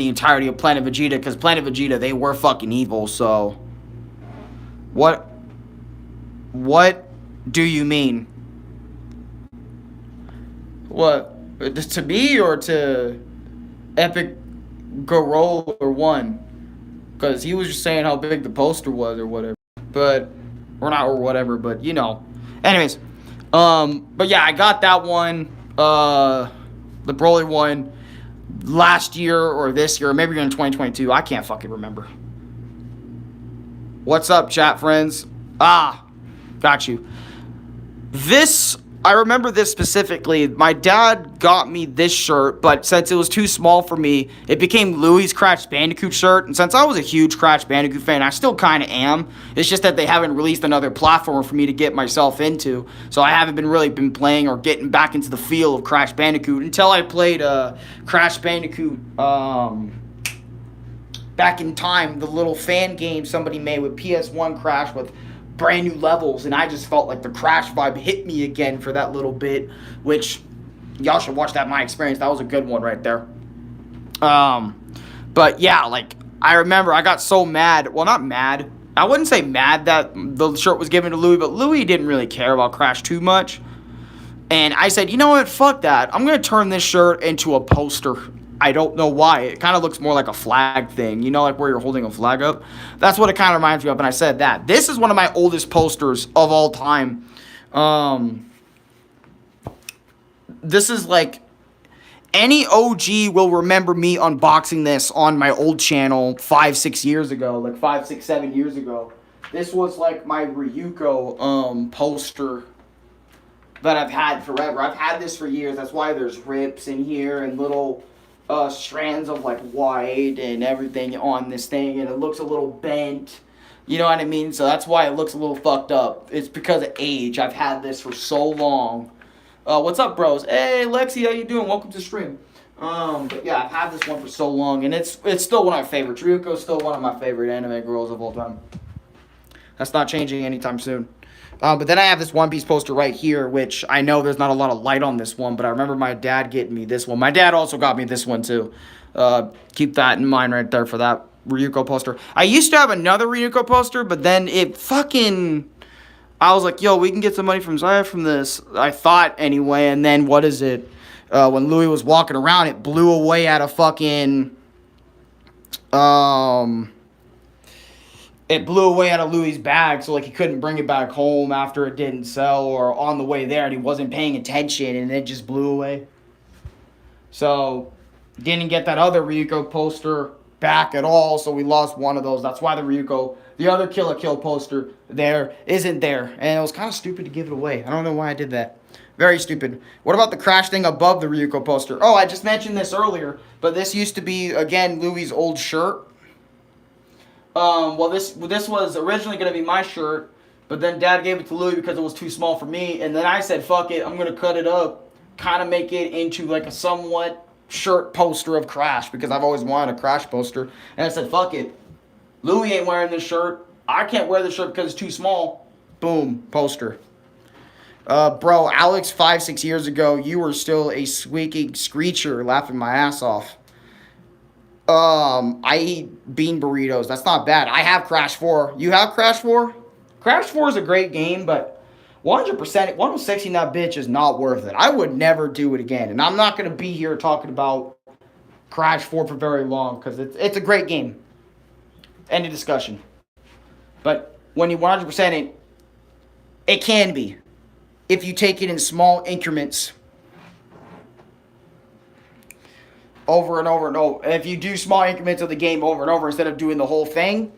entirety of Planet Vegeta, because Planet Vegeta, they were fucking evil, so. What do you mean? What? To me or to Epic Roller 1? Because he was just saying how big the poster was or whatever. But, but you know. Anyways, but yeah, I got that one, the Broly one, last year or this year, or maybe in 2022. I can't fucking remember. What's up, chat friends? Got you. This I remember this specifically. My dad got me this shirt, but since it was too small for me, it became Louis' Crash Bandicoot shirt. And since I was a huge Crash Bandicoot fan, I still kind of am. It's just that they haven't released another platform for me to get myself into. So I haven't been playing or getting back into the feel of Crash Bandicoot until I played Crash Bandicoot back in time, the little fan game somebody made with PS1 Crash with brand new levels, and I just felt like the Crash vibe hit me again for that little bit, which y'all should watch that My Experience. That was a good one right there. But yeah, like, I remember I got so mad. Well, not mad. I wouldn't say mad that the shirt was given to Louis, but Louis didn't really care about Crash too much. And I said, you know what, fuck that. I'm going to turn this shirt into a poster. I don't know why. It kind of looks more like a flag thing. You know, like where you're holding a flag up? That's what it kind of reminds me of, and I said that. This is one of my oldest posters of all time. This is like... Any OG will remember me unboxing this on my old channel 5-6 years ago. Like 5, 6, 7 years ago. This was like my Ryuko poster that I've had forever. I've had this for years. That's why there's rips in here and little... strands of like white and everything on this thing, and it looks a little bent, you know what I mean? So that's why it looks a little fucked up. It's because of age. I've had this for so long. What's up, bros? Hey, Lexi, how you doing? Welcome to stream. But yeah, I've had this one for so long, and it's still one of my favorites. Ryuko's still one of my favorite anime girls of all time. That's not changing anytime soon. But then I have this One Piece poster right here, which I know there's not a lot of light on this one, but I remember my dad getting me this one. My dad also got me this one, too. Keep that in mind right there for that Ryuko poster. I used to have another Ryuko poster, but then it fucking... I was like, yo, we can get some money from Zaya from this. I thought, anyway, and then what is it? When Louis was walking around, it blew away out of fucking... It blew away out of Louis' bag, so like he couldn't bring it back home after it didn't sell, or on the way there and he wasn't paying attention and it just blew away. So didn't get that other Ryuko poster back at all, so we lost one of those. That's why the other Kill la Kill poster there isn't there, and it was kind of stupid to give it away. I don't know why I did that. Very stupid. What about the Crash thing above the Ryuko poster? Oh, I just mentioned this earlier, but this used to be, again, Louis' old shirt. Well, this was originally going to be my shirt, but then Dad gave it to Louis because it was too small for me, and then I said, fuck it, I'm going to cut it up, kind of make it into like a somewhat shirt poster of Crash, because I've always wanted a Crash poster, and I said, fuck it, Louis ain't wearing this shirt, I can't wear this shirt because it's too small, boom, poster. Bro, Alex, 5-6 years ago, you were still a squeaking screecher, laughing my ass off. I eat bean burritos. That's not bad. I have Crash 4. You have Crash 4? Crash 4 is a great game, but 100%, 160 that bitch is not worth it. I would never do it again. And I'm not going to be here talking about Crash 4 for very long, because it's a great game. End of discussion. But when you 100% it can be. If you take it in small increments. Over and over and over. If you do small increments of the game over and over instead of doing the whole thing,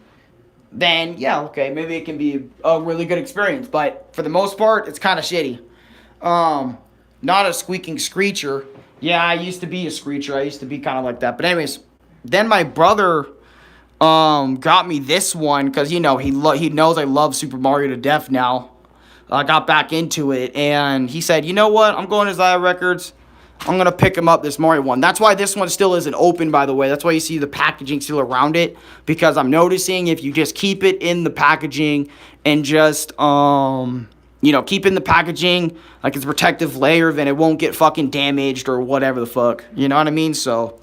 then yeah, okay, maybe it can be a really good experience. But for the most part, it's kind of shitty. Not a squeaking screecher. Yeah, I used to be a screecher. I used to be kind of like that. But anyways, then my brother got me this one because, you know, he knows I love Super Mario to death now. I got back into it, and he said, you know what, I'm going to Zaya Records. I'm going to pick him up, this Mario one. That's why this one still isn't open, by the way. That's why you see the packaging still around it. Because I'm noticing if you just keep it in the packaging and just, you know, keep in the packaging like it's a protective layer, then it won't get fucking damaged or whatever the fuck. You know what I mean? So,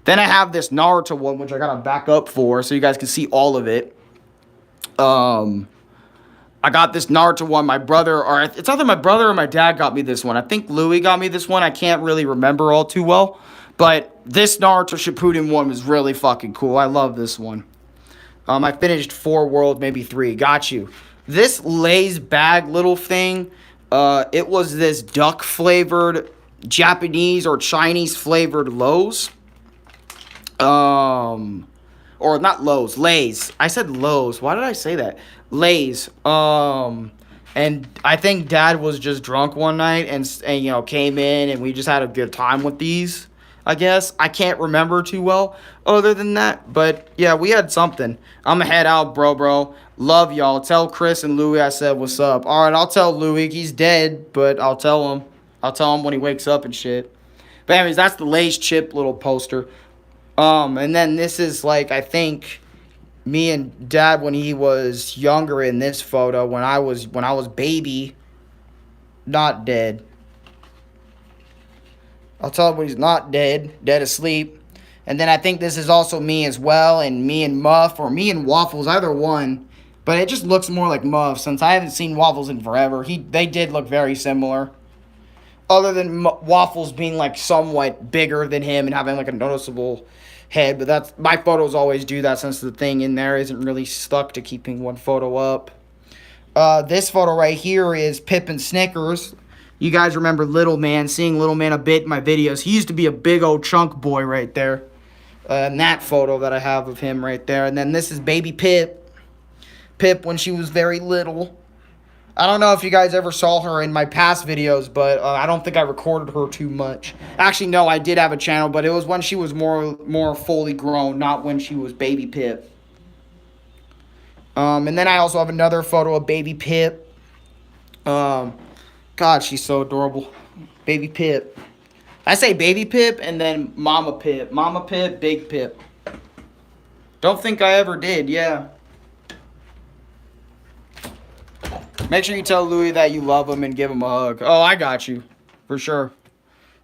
then I have this Naruto one, which I got to back up for so you guys can see all of it. I got this Naruto one. My brother, or it's either my brother or my dad got me this one. I think Louis got me this one. I can't really remember all too well. But this Naruto Shippuden one was really fucking cool. I love this one. I finished 4 worlds, maybe 3. Got you. This Lay's bag little thing, it was this duck flavored Japanese or Chinese flavored Lowe's. Or not Lowe's, Lay's. I said Lowe's. Why did I say that? Lay's. And I think Dad was just drunk one night and you know, came in and we just had a good time with these, I guess. I can't remember too well other than that. But yeah, we had something. I'm going to head out, bro. Love y'all. Tell Chris and Louie I said what's up. All right, I'll tell Louie. He's dead, but I'll tell him. I'll tell him when he wakes up and shit. But anyways, that's the Lay's Chip little poster. And then this is like, I think, me and Dad when he was younger in this photo, when I was baby, not dead. I'll tell him when he's not dead asleep. And then I think this is also me as well, and me and Muff, or me and Waffles, either one. But it just looks more like Muff, since I haven't seen Waffles in forever. They did look very similar. Other than Waffles being like somewhat bigger than him and having like a noticeable head, but that's, my photos always do that since the thing in there isn't really stuck to keeping one photo up. This photo right here is Pip and Snickers. You guys remember Little Man, seeing Little Man a bit in my videos. He used to be a big old chunk boy right there. And that photo that I have of him right there. And then this is baby Pip. Pip when she was very little. I don't know if you guys ever saw her in my past videos, but I don't think I recorded her too much. Actually, no, I did have a channel, but it was when she was more fully grown, not when she was baby Pip. And then I also have another photo of baby Pip. God, she's so adorable. Baby Pip. I say baby Pip and then Mama Pip. Mama Pip, Big Pip. Don't think I ever did, yeah. Make sure you tell Louie that you love him and give him a hug. Oh, I got you. For sure.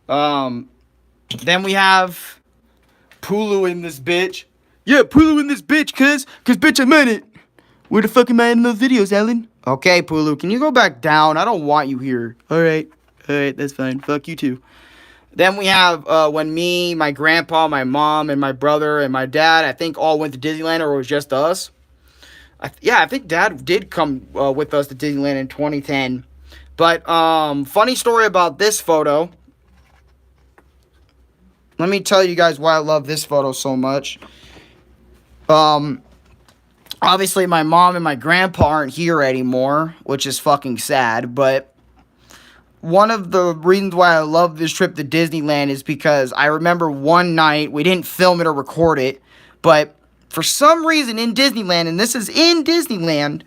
Then we have Pulu in this bitch. Yeah, Pulu in this bitch, cuz bitch, I'm in it. Where the fuck am I in those videos, Alan? Okay, Pulu, can you go back down? I don't want you here. Alright, that's fine. Fuck you too. Then we have when me, my grandpa, my mom, and my brother, and my dad, I think all went to Disneyland, or it was just us. I think Dad did come with us to Disneyland in 2010. But, funny story about this photo. Let me tell you guys why I love this photo so much. Obviously, my mom and my grandpa aren't here anymore, which is fucking sad. But one of the reasons why I love this trip to Disneyland is because I remember one night, we didn't film it or record it, but for some reason in Disneyland, and this is in Disneyland,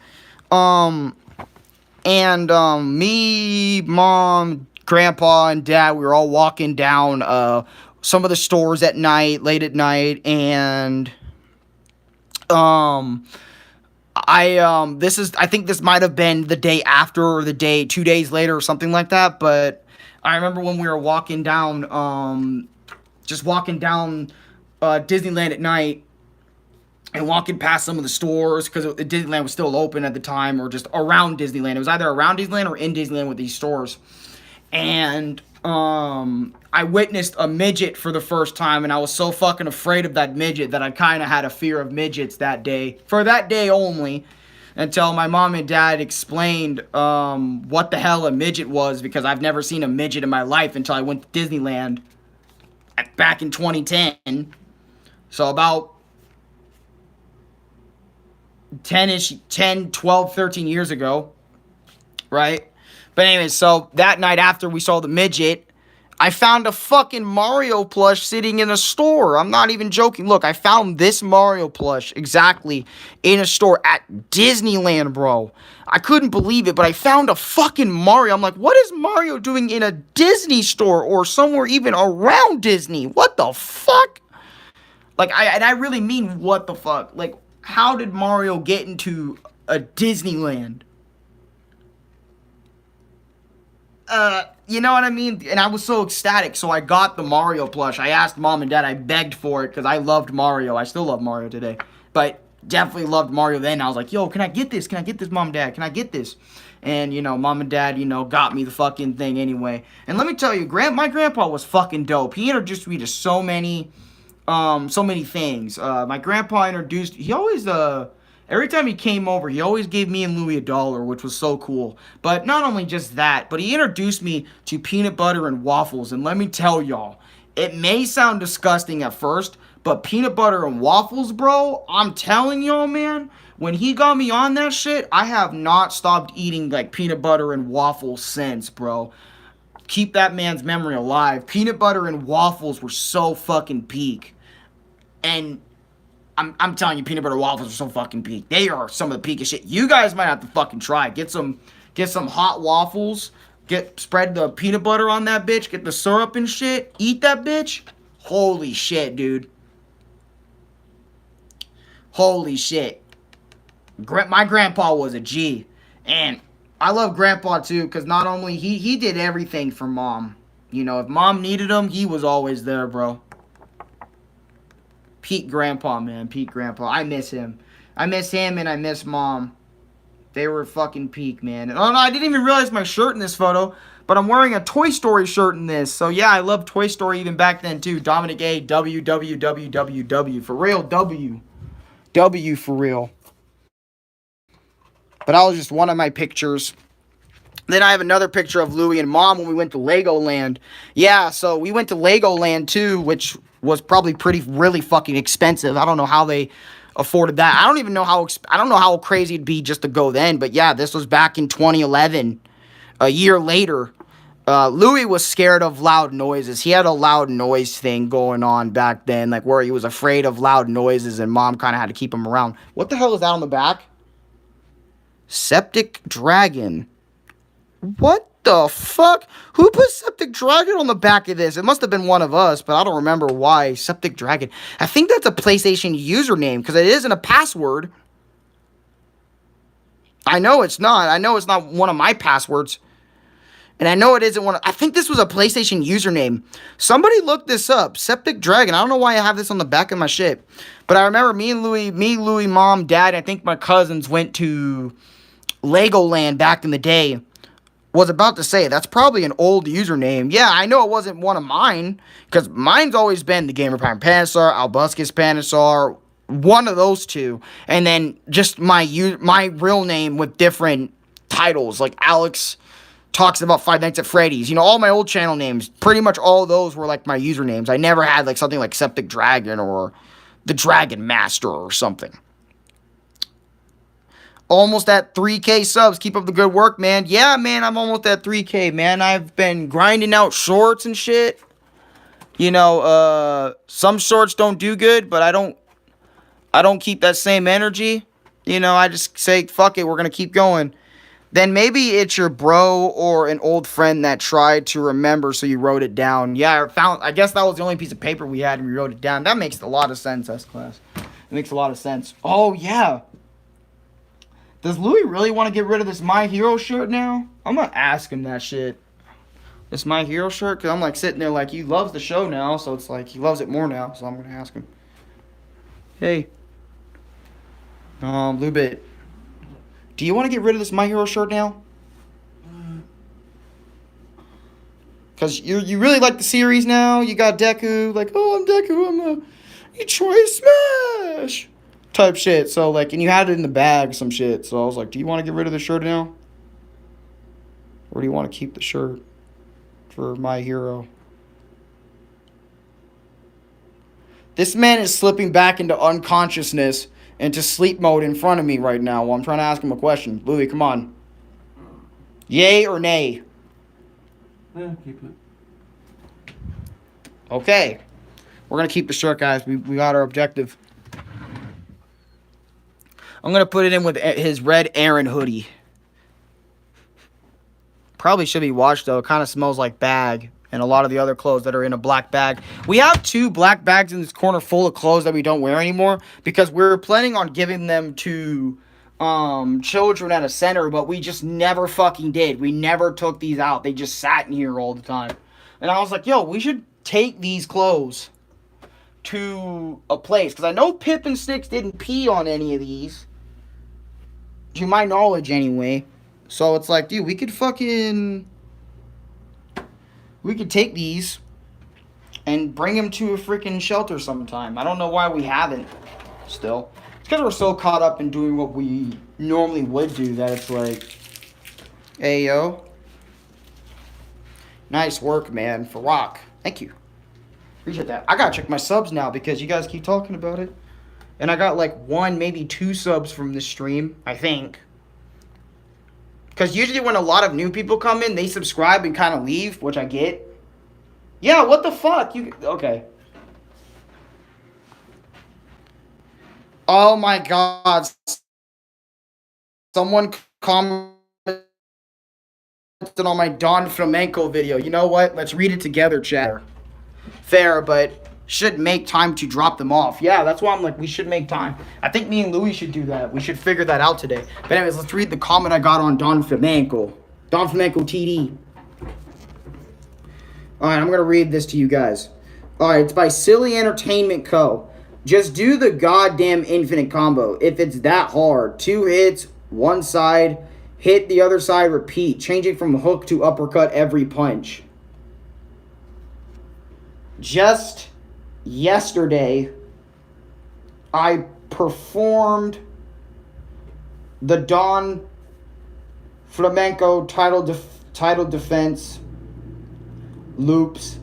me, Mom, Grandpa, and Dad, we were all walking down some of the stores at night, late at night, and I think this might have been the day after or 2 days later or something like that, but I remember when we were walking down, just walking down Disneyland at night, and walking past some of the stores, because Disneyland was still open at the time, or just around Disneyland. It was either around Disneyland or in Disneyland with these stores. And I witnessed a midget for the first time, and I was so fucking afraid of that midget that I kind of had a fear of midgets that day. For that day only, until my mom and dad explained what the hell a midget was, because I've never seen a midget in my life until I went to Disneyland back in 2010. So about 10, 12, 13 years ago, right? But anyways, so that night after we saw the midget, I found a fucking Mario plush sitting in a store. I'm not even joking. Look, I found this Mario plush exactly in a store at Disneyland, bro. I couldn't believe it, but I found a fucking Mario. I'm like, what is Mario doing in a Disney store or somewhere even around Disney? What the fuck? Like, I really mean what the fuck. Like, how did Mario get into a Disneyland? You know what I mean? And I was so ecstatic, so I got the Mario plush. I asked Mom and Dad, I begged for it, because I loved Mario. I still love Mario today. But definitely loved Mario then. I was like, yo, can I get this? Can I get this, Mom and Dad? Can I get this? And, you know, Mom and Dad, you know, got me the fucking thing anyway. And let me tell you, my grandpa was fucking dope. He introduced me to so many things. My grandpa introduced, he always, every time he came over, he always gave me and Louie $1, which was so cool. But not only just that, but he introduced me to peanut butter and waffles. And let me tell y'all, it may sound disgusting at first, But peanut butter and waffles, bro, I'm telling y'all, man, when he got me on that shit, I have not stopped eating like peanut butter and waffles since, bro. Keep that man's memory alive. Peanut butter and waffles were so fucking peak. And I'm telling you, peanut butter waffles are so fucking peak. They are some of the peakest shit. You guys might have to fucking try it. Get some hot waffles. Spread the peanut butter on that bitch. Get the syrup and shit. Eat that bitch. Holy shit, dude. Holy shit. My grandpa was a G. And I love grandpa too, because not only he did everything for mom. You know, if mom needed him, he was always there, bro. Peak grandpa, man. Peak grandpa. I miss him. I miss him and I miss mom. They were fucking peak, man. And, oh no, I didn't even realize my shirt in this photo, but I'm wearing a Toy Story shirt in this. So yeah, I love Toy Story even back then too. Dominic A. W. For real, W. W for real. But that was just one of my pictures. Then I have another picture of Louie and Mom when we went to Legoland. Yeah, so we went to Legoland too, which was probably really fucking expensive. I don't know how they afforded that. I don't know how crazy it'd be just to go then. But yeah, this was back in 2011, a year later. Louis was scared of loud noises. He had a loud noise thing going on back then, like where he was afraid of loud noises, and Mom kind of had to keep him around. What the hell is that on the back? Septic Dragon. What the fuck? Who put Septic Dragon on the back of this? It must have been one of us, but I don't remember why. Septic Dragon. I think that's a PlayStation username, because it isn't a password. I know it's not. I know it's not one of my passwords. And I know it isn't one of... I think this was a PlayStation username. Somebody look this up. Septic Dragon. I don't know why I have this on the back of my shit. But I remember me, Louie, Mom, Dad, I think my cousins went to Legoland back in the day. Was about to say, that's probably an old username. Yeah, I know it wasn't one of mine, because mine's always been the Gamer Prime Panasar, Albuscus Panasar, one of those two. And then just my real name with different titles, like Alex Talks About Five Nights at Freddy's. You know, all my old channel names, pretty much all those were like my usernames. I never had like something like Septic Dragon or the Dragon Master or something. Almost at 3K subs. Keep up the good work, man. Yeah, man, I'm almost at 3K, man. I've been grinding out shorts and shit. You know, some shorts don't do good, but I don't keep that same energy. You know, I just say, fuck it, we're going to keep going. Then maybe it's your bro or an old friend that tried to remember, so you wrote it down. Yeah, I guess that was the only piece of paper we had and we wrote it down. That makes a lot of sense, S-Class. It makes a lot of sense. Oh, yeah. Does Louis really want to get rid of this My Hero shirt now? I'm going to ask him that shit. This My Hero shirt? Because I'm like sitting there like, he loves the show now, so it's like he loves it more now. So I'm going to ask him. Hey. Lubit. Do you want to get rid of this My Hero shirt now? Because you really like the series now. You got Deku. Like, oh, I'm Deku. You try Smash. Type shit. So, like, and you had it in the bag, some shit. So I was like, do you want to get rid of the shirt now? Or do you want to keep the shirt for My Hero? This man is slipping back into unconsciousness, into sleep mode in front of me right now while I'm trying to ask him a question. Louis, come on. Yay or nay? Yeah, keep it. Okay. We're going to keep the shirt, guys. We got our objective. I'm going to put it in with his red Aaron hoodie. Probably should be washed, though. It kind of smells like bag. And a lot of the other clothes that are in a black bag. We have 2 black bags in this corner full of clothes that we don't wear anymore. Because we're planning on giving them to children at a center. But we just never fucking did. We never took these out. They just sat in here all the time. And I was like, yo, we should take these clothes to a place. Because I know Pip and Sticks didn't pee on any of these. To my knowledge, anyway. So it's like, dude, we could take these and bring them to a freaking shelter sometime. I don't know why we haven't still. It's because we're so caught up in doing what we normally would do that it's like, hey, yo. Nice work, man, for rock. Thank you. Appreciate that. I gotta check my subs now because you guys keep talking about it. And I got like 1, maybe 2 subs from this stream, I think. Because usually when a lot of new people come in, they subscribe and kind of leave, which I get. Yeah, what the fuck? Okay. Oh my god. Someone commented on my Don Flamenco video. You know what? Let's read it together, chat. Fair, but should make time to drop them off. Yeah, that's why I'm like, we should make time. I think me and Louis should do that. We should figure that out today. But anyways, let's read the comment I got on Don Flamenco. Don Flamenco TD. Alright, I'm going to read this to you guys. Alright, it's by Silly Entertainment Co. Just do the goddamn infinite combo. If it's that hard. 2 hits, one side, hit the other side, repeat. Changing from hook to uppercut every punch. Just yesterday, I performed the Don Flamenco title defense loops,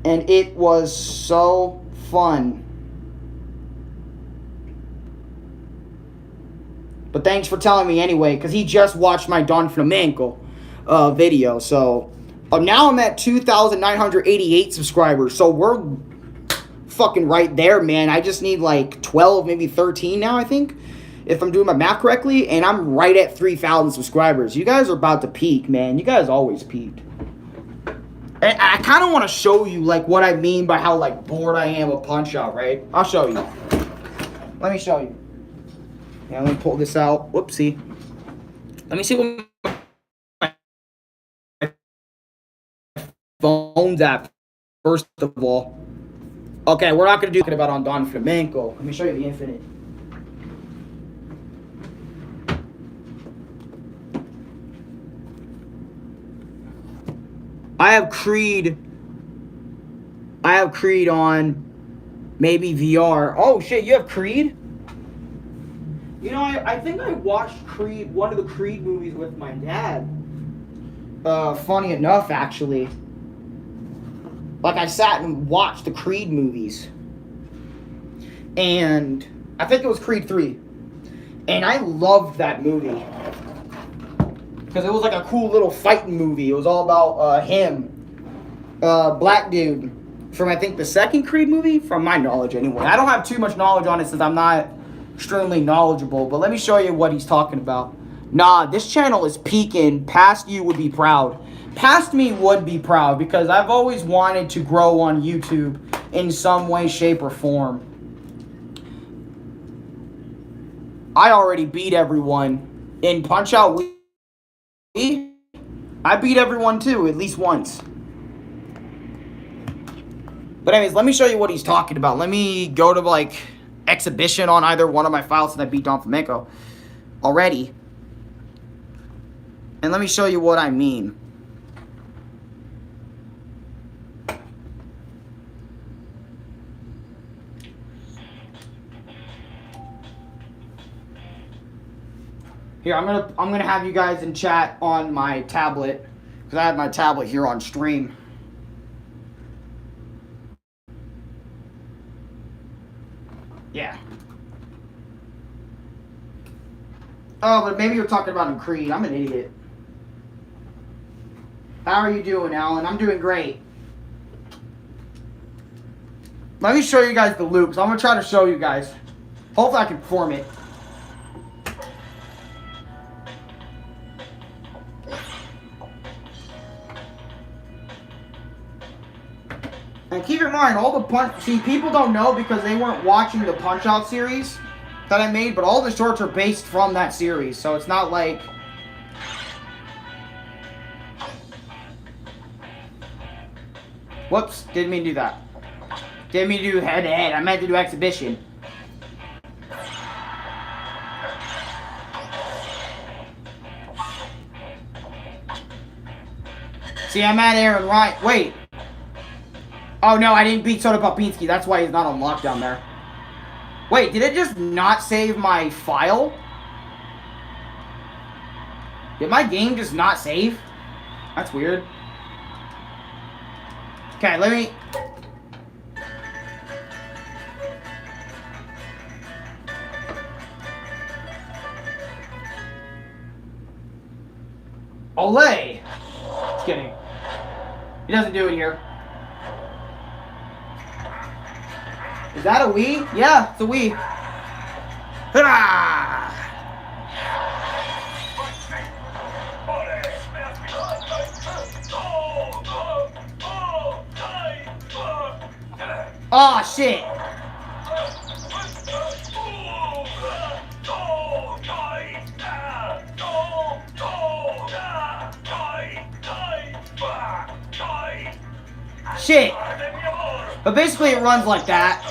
and it was so fun. But thanks for telling me anyway, because he just watched my Don Flamenco video. So now I'm at 2,988 subscribers. So we're fucking right there, man. I just need like 12, maybe 13 now, I think, if I'm doing my math correctly. And I'm right at 3,000 subscribers. You guys are about to peak, man. You guys always peaked. And I kind of want to show you like what I mean by how like bored I am of Punch-Out, right? I'll show you. Let me show you. Yeah, let me pull this out. Whoopsie. Let me see what my phone's at, first of all. Okay, we're not going to do about on Don Flamenco. Let me show you the infinite. I have Creed on maybe VR. Oh shit, you have Creed? You know, I think I watched Creed, one of the Creed movies with my dad. Funny enough, actually. Like, I sat and watched the Creed movies. And I think it was Creed 3. And I loved that movie. Because it was like a cool little fighting movie. It was all about him. Black dude. From, I think, the second Creed movie? From my knowledge, anyway. I don't have too much knowledge on it since I'm not extremely knowledgeable, but let me show you what he's talking about. Nah, this channel is peaking. Past you would be proud. Past me would be proud because I've always wanted to grow on YouTube in some way, shape, or form. I already beat everyone in Punch-Out. I beat everyone too, at least once. But anyways, let me show you what he's talking about. Let me go to like exhibition on either one of my files since I beat Don Flamenco already. And let me show you what I mean. Here, I'm gonna have you guys in chat on my tablet, because I have my tablet here on stream. Yeah. Oh, but maybe you're talking about in Creed. I'm an idiot. How are you doing, Alan? I'm doing great. Let me show you guys the loops. I'm going to try to show you guys. Hopefully I can perform it. And keep in mind, all the see, people don't know because they weren't watching the Punch-Out series that I made, but all the shorts are based from that series, so it's not like... Whoops, didn't mean to do that. Didn't mean to do head-to-head, I meant to do exhibition. See, I'm at Aaron Ryan. Wait. Oh no, I didn't beat Soda Popinski. That's why he's not on lockdown there. Wait, did it just not save my file? Did my game just not save? That's weird. Okay, let me... Olay! Just kidding. He doesn't do it here. Is that a Wii? Yeah, it's a Wii. Ah! Oh shit! Shit! But basically it runs like that.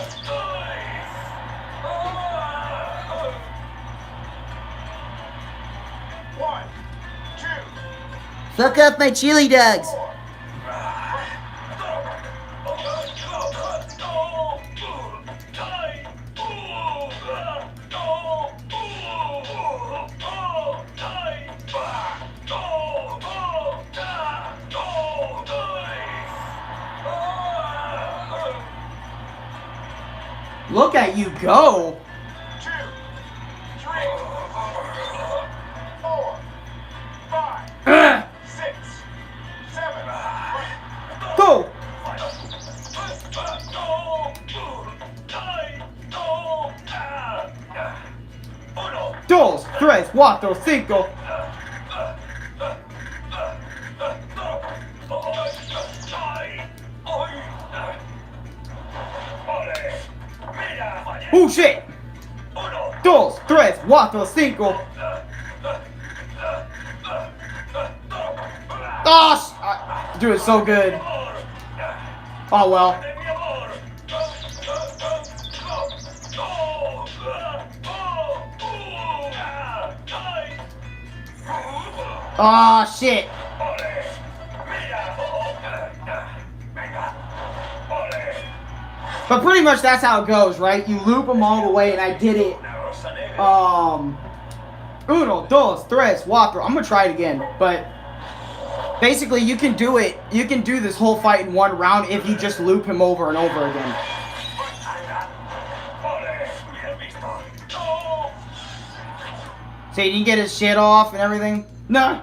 Fuck up my chili dogs. Look at you go. 2, 3, 4, 5, 6, 7. Go. 2, 3, 4, 5. Oh shit! 2, 3, 4, 5. Oh, dude, it's so good. Oh well. Oh shit. But pretty much that's how it goes, right? You loop them all the way, and I did it. 1, 2, 3, 4. I'm gonna try it again, but basically you can do it. You can do this whole fight in one round if you just loop him over and over again. So he didn't get his shit off and everything. No.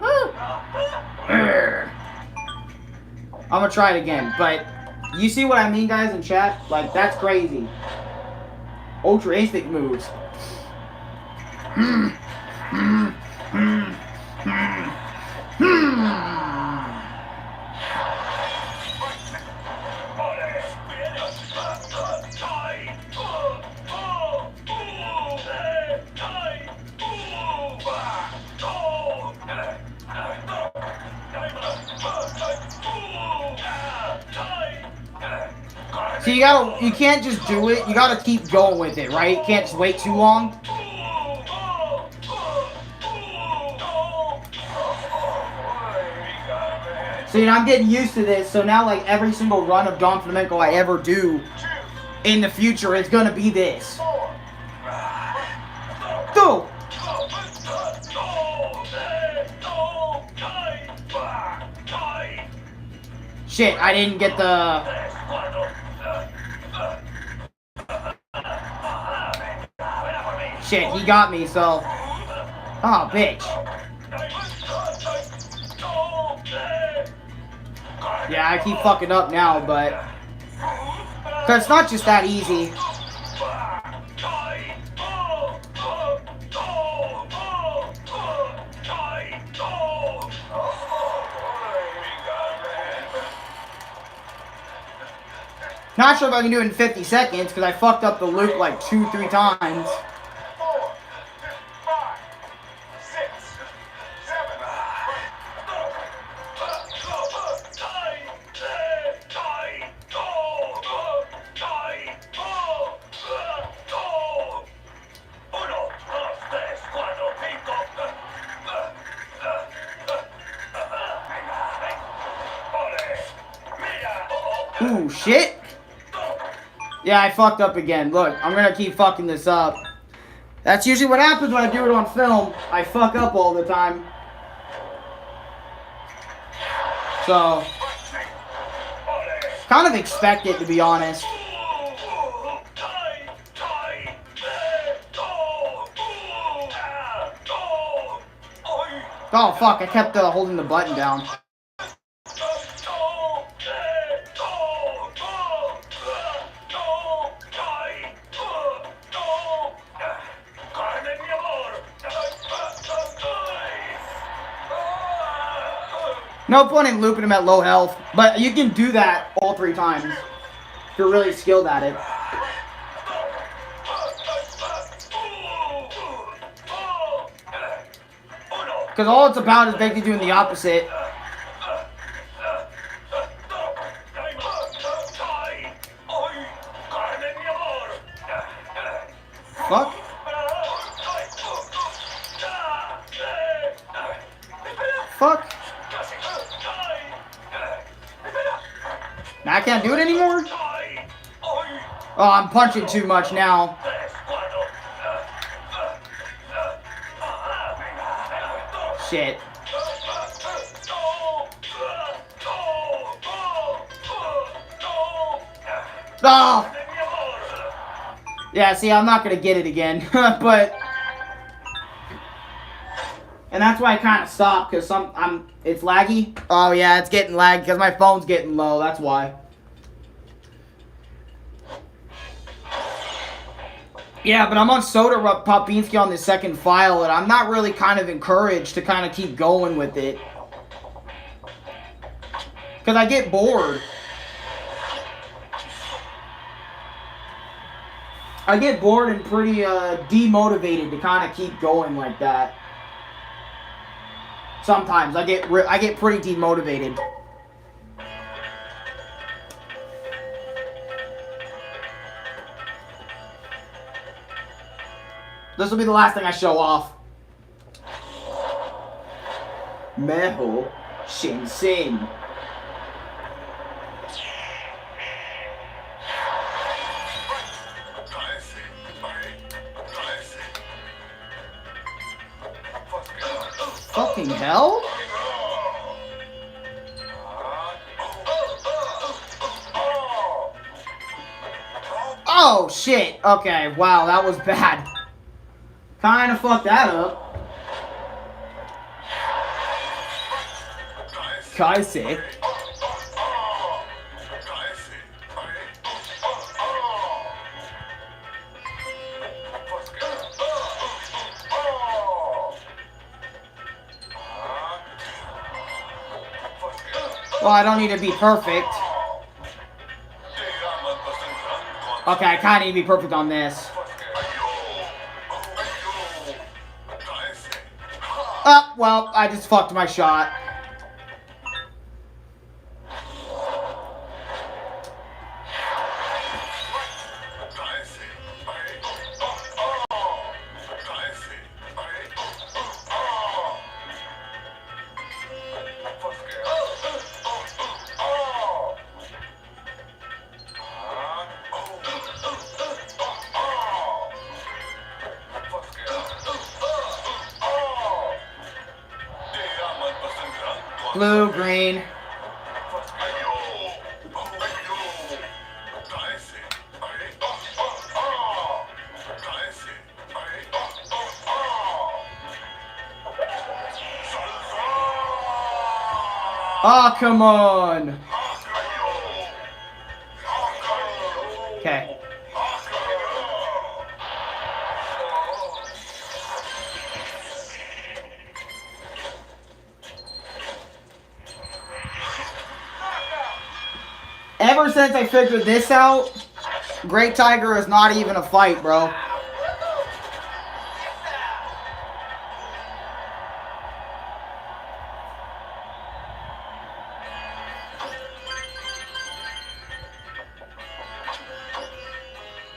I'm gonna try it again, but. You see what I mean, guys, in chat? Like, that's crazy. Ultra instinct moves. So you can't just do it, you gotta keep going with it, right? You can't just wait too long. So I'm getting used to this, so now like every single run of Don Flamenco I ever do in the future, it's gonna be this. Go! Shit, I didn't get the... Shit, he got me, so... Oh, bitch. Yeah, I keep fucking up now, but... Cause it's not just that easy. Not sure if I can do it in 50 seconds, because I fucked up the loop like 2-3 times. 4, 5, 6, 7. Ooh, shit. Yeah, I fucked up again. Look, I'm gonna keep fucking this up. That's usually what happens when I do it on film. I fuck up all the time. So, Kind of expect it, to be honest. Oh, fuck, I kept holding the button down. No point in looping him at low health, but you can do that all 3 times if you're really skilled at it. Because all it's about is basically doing the opposite. Fuck. Fuck. Now I can't do it anymore? Oh, I'm punching too much now. Shit. Oh! Yeah, see, I'm not gonna get it again, but... And that's why I kind of stopped, because it's laggy. Oh yeah, it's getting laggy, because my phone's getting low, that's why. Yeah, but I'm on Soda Popinski on the second file, and I'm not really kind of encouraged to kind of keep going with it. Because I get bored. I get bored and pretty demotivated to kind of keep going like that. Sometimes I get pretty demotivated. This will be the last thing I show off. Meho Shinsen. Fucking hell? Oh shit. Okay, wow, that was bad. Kinda fucked that up. Kaise. Well, I don't need to be perfect. Okay, I kinda need to be perfect on this. Oh, well, I just fucked my shot. Blue, green. Oh, come on. Okay. Ever since I figured this out, Great Tiger is not even a fight, bro.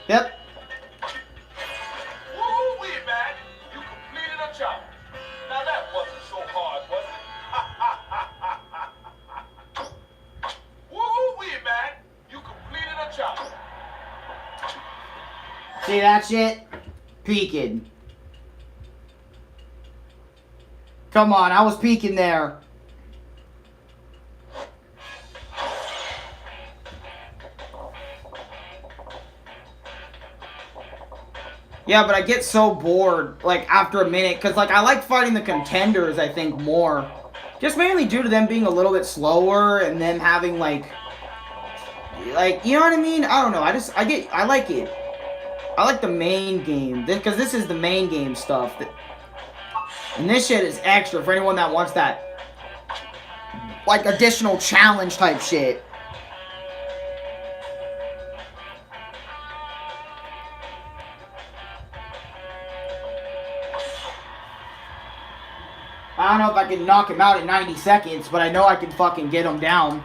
Yep. Woo-wee, man. You completed a job. Now that wasn't so hard, was it? Woo-wee, man. You completed a job. See that shit? Peeking. Come on, I was peeking there. Yeah, but I get so bored, like, after a minute, because, like, I like fighting the contenders, I think, more. Just mainly due to them being a little bit slower and them having, like, you know what I mean? I don't know, I like it. I like the main game, because this is the main game stuff. And this shit is extra for anyone that wants that, like, additional challenge type shit. I don't know if I can knock him out in 90 seconds, but I know I can fucking get him down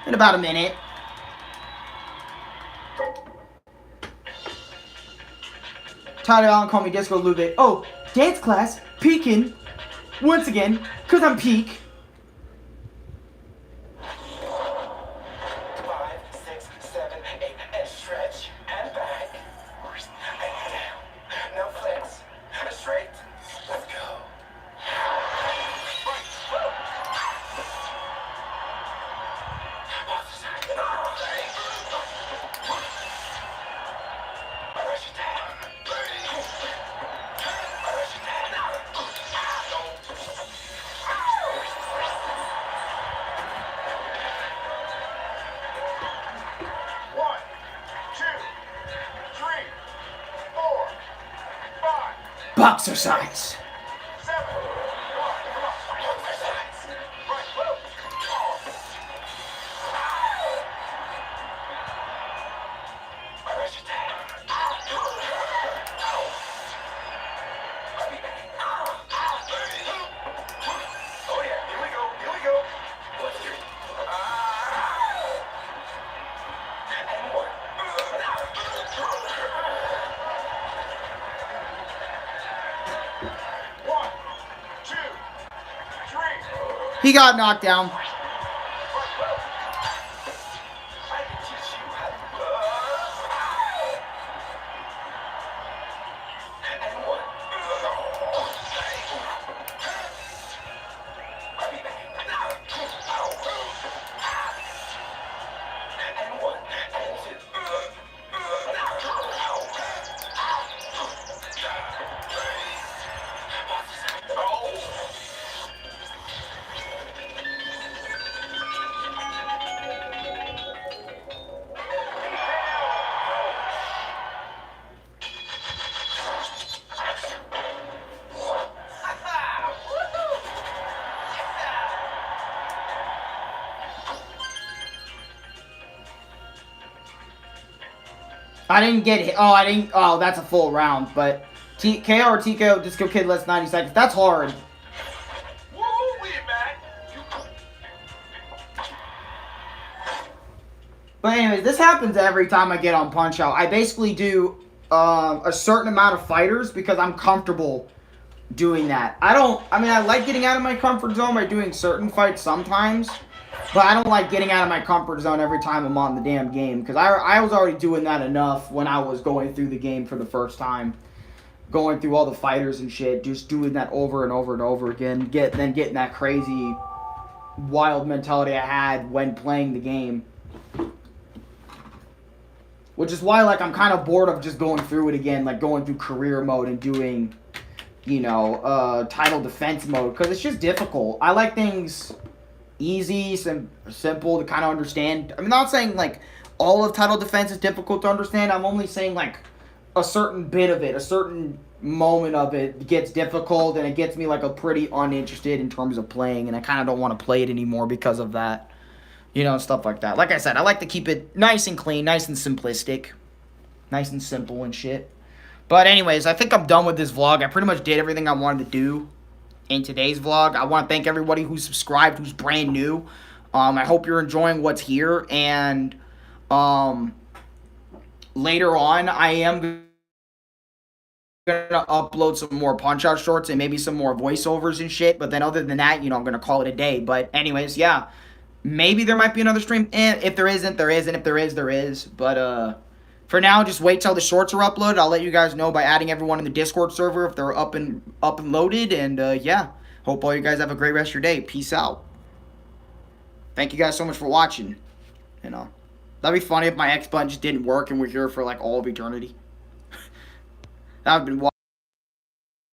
in about a minute. Tyler Allen called me Disco Lube. Oh, dance class, peeking. Once again, because I'm peak. 5, 6, 7, 8, and stretch, and back, and down. No flex, straight, let's go. One, two, three, 4, 5, Boxercise. 7. Come on. Right, whoa. Oh yeah, here we go, here we go. 1, 3. And 1. One, two, three. He got knocked down. I can teach you how to love. And 1. And 1. And 2. I didn't get hit. Oh, that's a full round. But KO or TKO, Disco Kid less 90 seconds. That's hard. Woo, we man. But anyways, this happens every time I get on Punch Out. I basically do a certain amount of fighters because I'm comfortable doing that. I like getting out of my comfort zone by doing certain fights sometimes. But I don't like getting out of my comfort zone every time I'm on the damn game. Because I was already doing that enough when I was going through the game for the first time. Going through all the fighters and shit. Just doing that over and over and over again. Then getting that crazy, wild mentality I had when playing the game. Which is why, like, I'm kind of bored of just going through it again. Like, going through career mode and doing, title defense mode. Because it's just difficult. I like things easy, simple to kind of understand. I'm not saying, like, all of title defense is difficult to understand. I'm only saying, like, a certain bit of it, a certain moment of it gets difficult, and it gets me, like, a pretty uninterested in terms of playing, and I kind of don't want to play it anymore because of that. Stuff like that. Like I said, I like to keep it nice and clean, nice and simplistic, nice and simple and shit. But anyways, I think I'm done with this vlog. I pretty much did everything I wanted to do in today's vlog. I want to thank everybody who's subscribed, who's brand new. I hope you're enjoying what's here, and later on, I am gonna upload some more Punch-Out shorts and maybe some more voiceovers and shit. But then other than that, I'm gonna call it a day. But anyways, yeah. Maybe there might be another stream. If there isn't, there isn't. If there is, there is. But for now, just wait till the shorts are uploaded. I'll let you guys know by adding everyone in the Discord server if they're up and loaded. And yeah, hope all you guys have a great rest of your day. Peace out. Thank you guys so much for watching. That'd be funny if my X button just didn't work and we're here for like all of eternity. I've been watching.